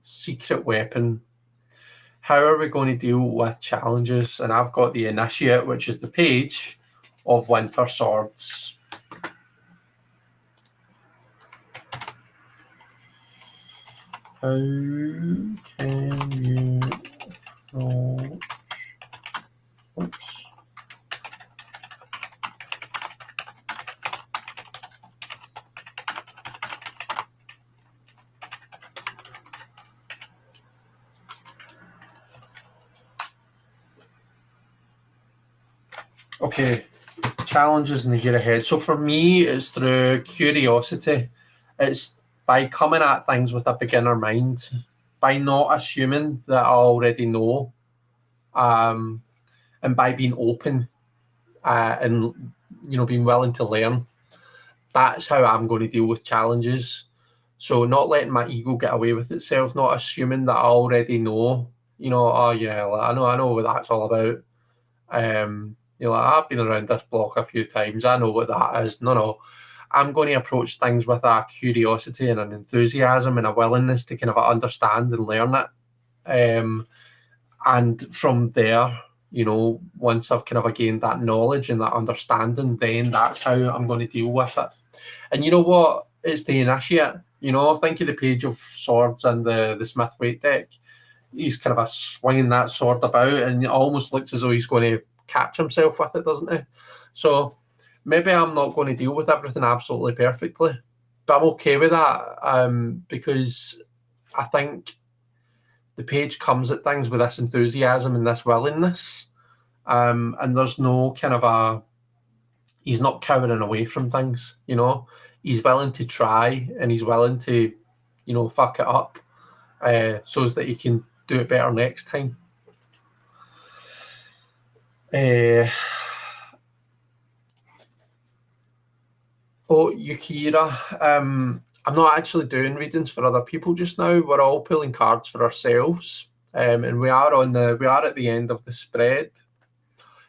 secret weapon? How are we going to deal with challenges? And I've got the Initiate, which is the Page of Winter Swords. How can you approach? Oops. Okay, challenges in the year ahead. So for me, it's through curiosity. It's by coming at things with a beginner mind, by not assuming that I already know, and by being open and being willing to learn. That's how I'm going to deal with challenges. So not letting my ego get away with itself, not assuming that I already know. Oh yeah, I know what that's all about. I've been around this block a few times. I know what that is. No. I'm going to approach things with a curiosity and an enthusiasm and a willingness to kind of understand and learn it. And from there, once I've kind of gained that knowledge and that understanding, then that's how I'm going to deal with it. And you know what? It's the Initiate. Think of the Page of Swords and the Smith Weight deck. He's kind of swinging that sword about, and it almost looks as though he's going to catch himself with it, doesn't he? So maybe I'm not going to deal with everything absolutely perfectly, but I'm okay with that, because I think the Page comes at things with this enthusiasm and this willingness, and there's no kind of he's not cowering away from things, He's willing to try, and he's willing to, fuck it up, so that he can do it better next time. Yukira, I'm not actually doing readings for other people just now. We're all pulling cards for ourselves, and we are at the end of the spread.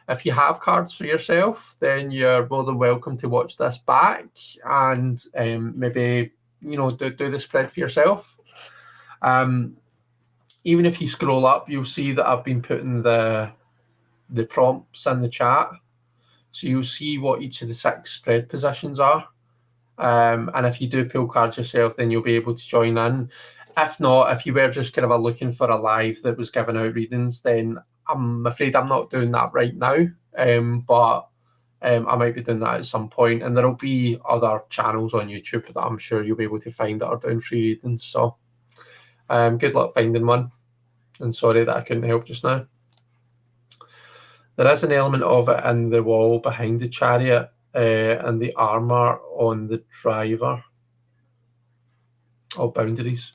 If you have cards for yourself, then you're more than welcome to watch this back and maybe do the spread for yourself. even if you scroll up, you'll see that I've been putting the prompts in the chat. So you'll see what each of the 6 spread positions are. And if you do pull cards yourself, then you'll be able to join in. If not, if you were just kind of looking for a live that was giving out readings, then I'm afraid I'm not doing that right now. But I might be doing that at some point. And there'll be other channels on YouTube that I'm sure you'll be able to find that are doing free readings. So good luck finding one. And sorry that I couldn't help just now. There is an element of it in the wall behind the chariot and the armor on the driver. All boundaries.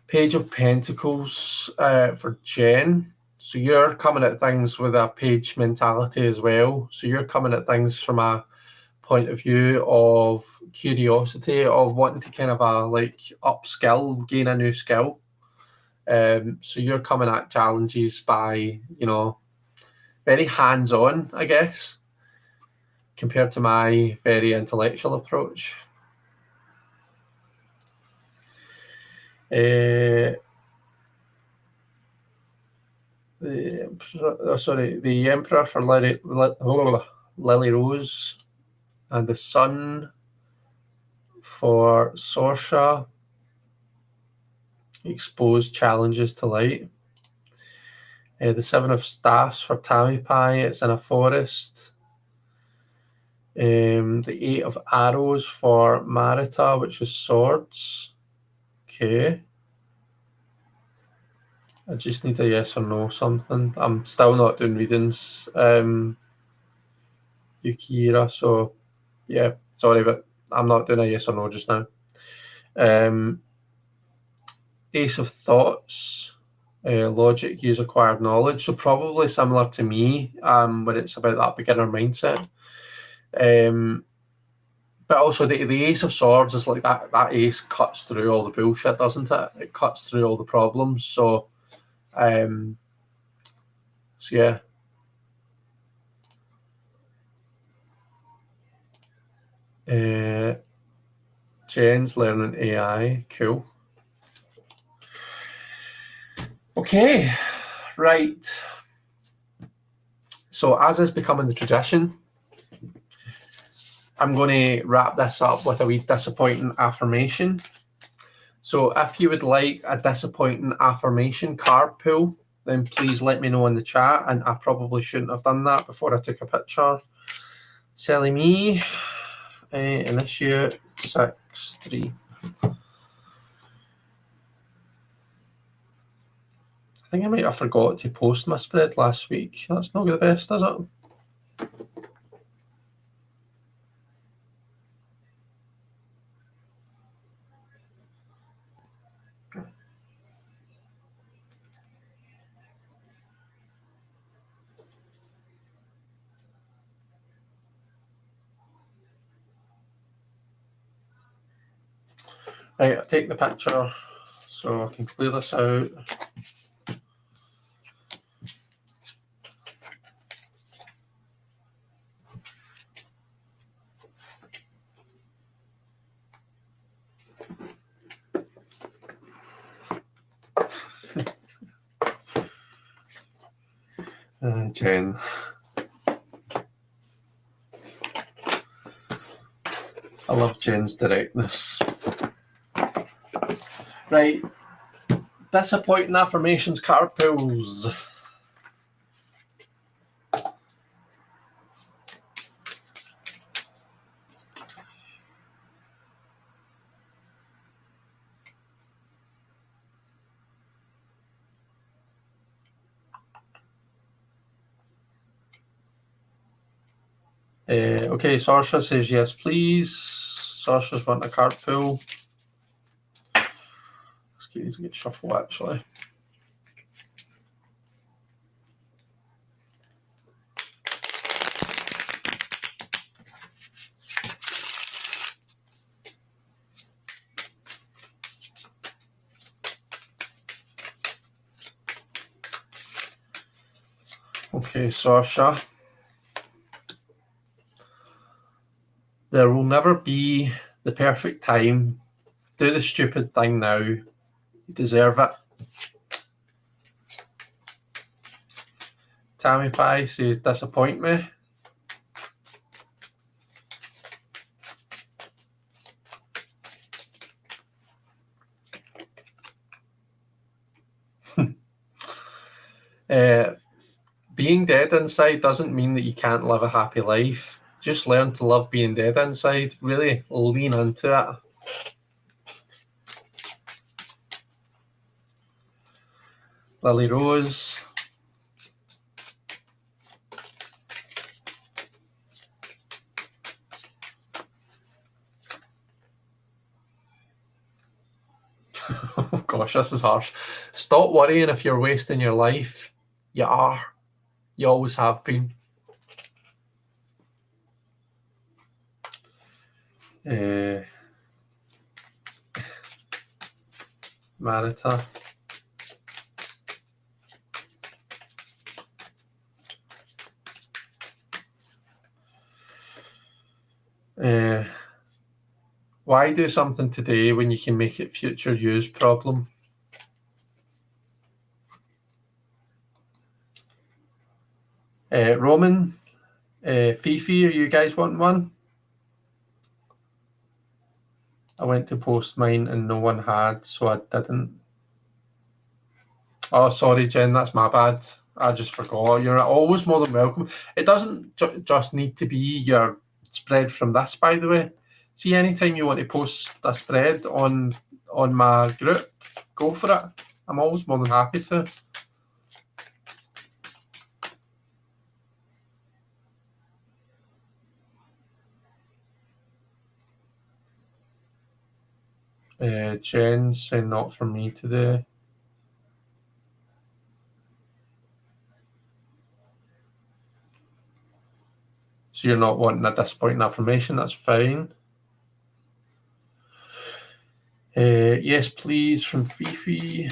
Page of Pentacles for Jen. So you're coming at things with a page mentality as well. So you're coming at things from a point of view of curiosity, of wanting to kind of upskill, gain a new skill. So you're coming at challenges by, very hands-on, I guess, compared to my very intellectual approach. The Emperor for Lily Rose, and the Sun for Sorsha. Expose challenges to light. The 7 of Staffs for Tammy Pie. It's in a forest. The 8 of Arrows for Marita, which is swords. Okay. I just need a yes or no something. I'm still not doing readings, Yukira, so yeah, sorry, but I'm not doing a yes or no just now. Ace of Thoughts, logic, use acquired knowledge, so probably similar to me, when it's about that beginner mindset. But also the Ace of Swords is like that ace cuts through all the bullshit, doesn't it? It cuts through all the problems. So yeah. Jen's learning AI. Cool. Okay, right. So as is becoming the tradition, I'm going to wrap this up with a wee disappointing affirmation. So if you would like a disappointing affirmation card pull, then please let me know in the chat. And I probably shouldn't have done that before I took a picture. Silly me. Initiate 6-3. I think I might have forgot to post my spread last week. That's not the best, is it? Right, I'll take the picture so I can clear this out. Jen. I love Jen's directness. Right. Disappointing affirmations card pulls. Okay, Sarsha says yes, please. Sarsha's wanting a card pull. Let's get these a good shuffle, actually. Okay, Sarsha. There will never be the perfect time. Do the stupid thing now. You deserve it. Tammy Pie says, disappoint me. Being dead inside doesn't mean that you can't live a happy life. Just learn to love being dead inside. Really lean into it. Lily Rose. Oh gosh, this is harsh. Stop worrying if you're wasting your life. You are. You always have been. Marita. Why do something today when you can make it future you's problem? Roman, Fifi, are you guys wanting one? I went to post mine and no one had, so I didn't. Oh, sorry, Jen, that's my bad. I just forgot. You're always more than welcome. It doesn't just need to be your spread from this, by the way. See, anytime you want to post a spread on my group, go for it. I'm always more than happy to. Jen saying not for me today. So you're not wanting a disappointing affirmation, that's fine. Yes, please, from Fifi.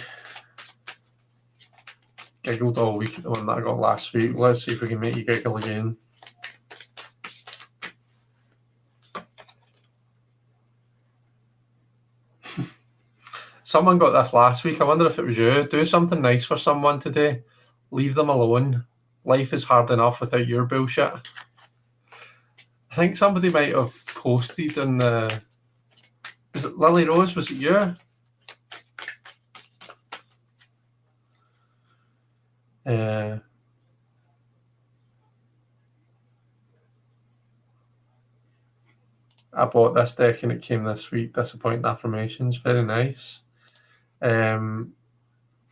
Giggled all week at the one that I got last week. Let's see if we can make you giggle again. Someone got this last week. I wonder if it was you. Do something nice for someone today. Leave them alone. Life is hard enough without your bullshit. I think somebody might have posted in the... Is it Lily Rose? Was it you? I bought this deck and it came this week. Disappointing affirmations. Very nice. In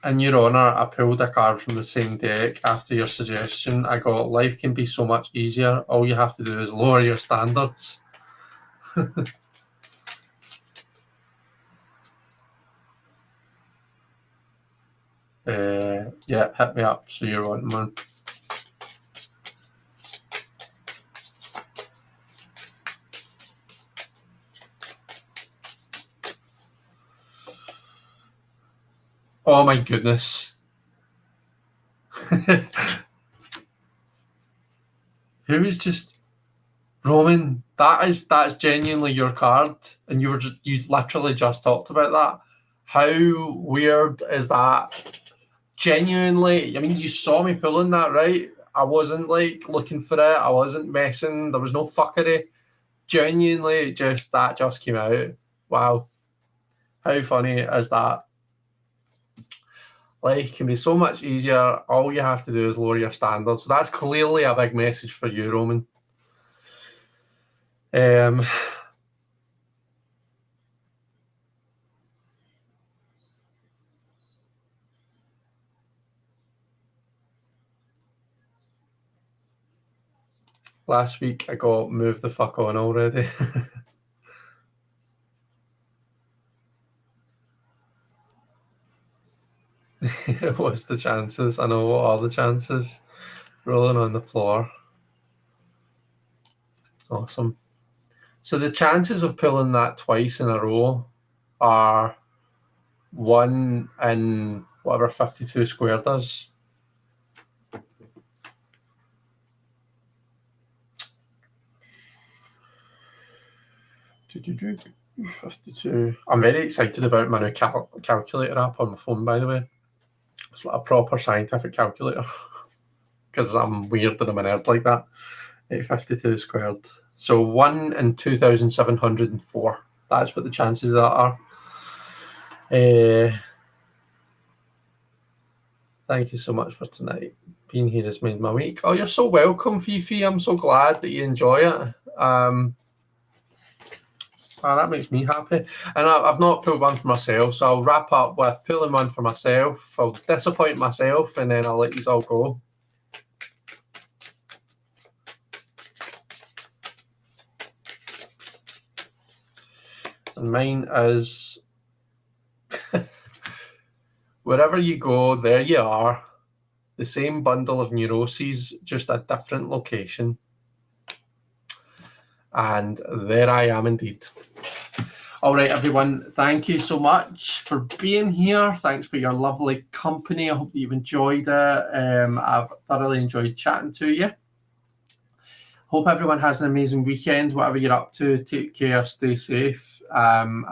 your honour, I pulled a card from the same deck after your suggestion. I got, life can be so much easier. All you have to do is lower your standards. Yeah, hit me up. So you're wanting one. Oh my goodness. Who is just... Roman, that's genuinely your card, and you literally just talked about that. How weird is that? Genuinely, I mean, you saw me pulling that, right? I wasn't like looking for it. I wasn't messing. There was no fuckery. Genuinely, that just came out. Wow, how funny is that? Life can be so much easier. All you have to do is lower your standards. That's clearly a big message for you, Roman. Last week I got move the fuck on already. What's the chances? I know, what are the chances? Rolling on the floor. Awesome. So the chances of pulling that twice in a row are 1 in whatever 52 squared is. Do 52. I'm very excited about my new calculator app on my phone, by the way. It's like a proper scientific calculator. because I'm weird and I'm a nerd like that. 52 squared. So 1 in 2,704. That's what the chances of that are. Thank you so much for tonight. Being here has made my week. Oh, you're so welcome, Fifi. I'm so glad that you enjoy it. That makes me happy. And I've not pulled one for myself, so I'll wrap up with pulling one for myself. I'll disappoint myself, and then I'll let you all go. And mine is wherever you go, there you are. The same bundle of neuroses, just a different location. And there I am indeed. All right, everyone, thank you so much for being here. Thanks for your lovely company. I hope that you've enjoyed it. I've thoroughly enjoyed chatting to you. Hope everyone has an amazing weekend. Whatever you're up to, take care, stay safe. And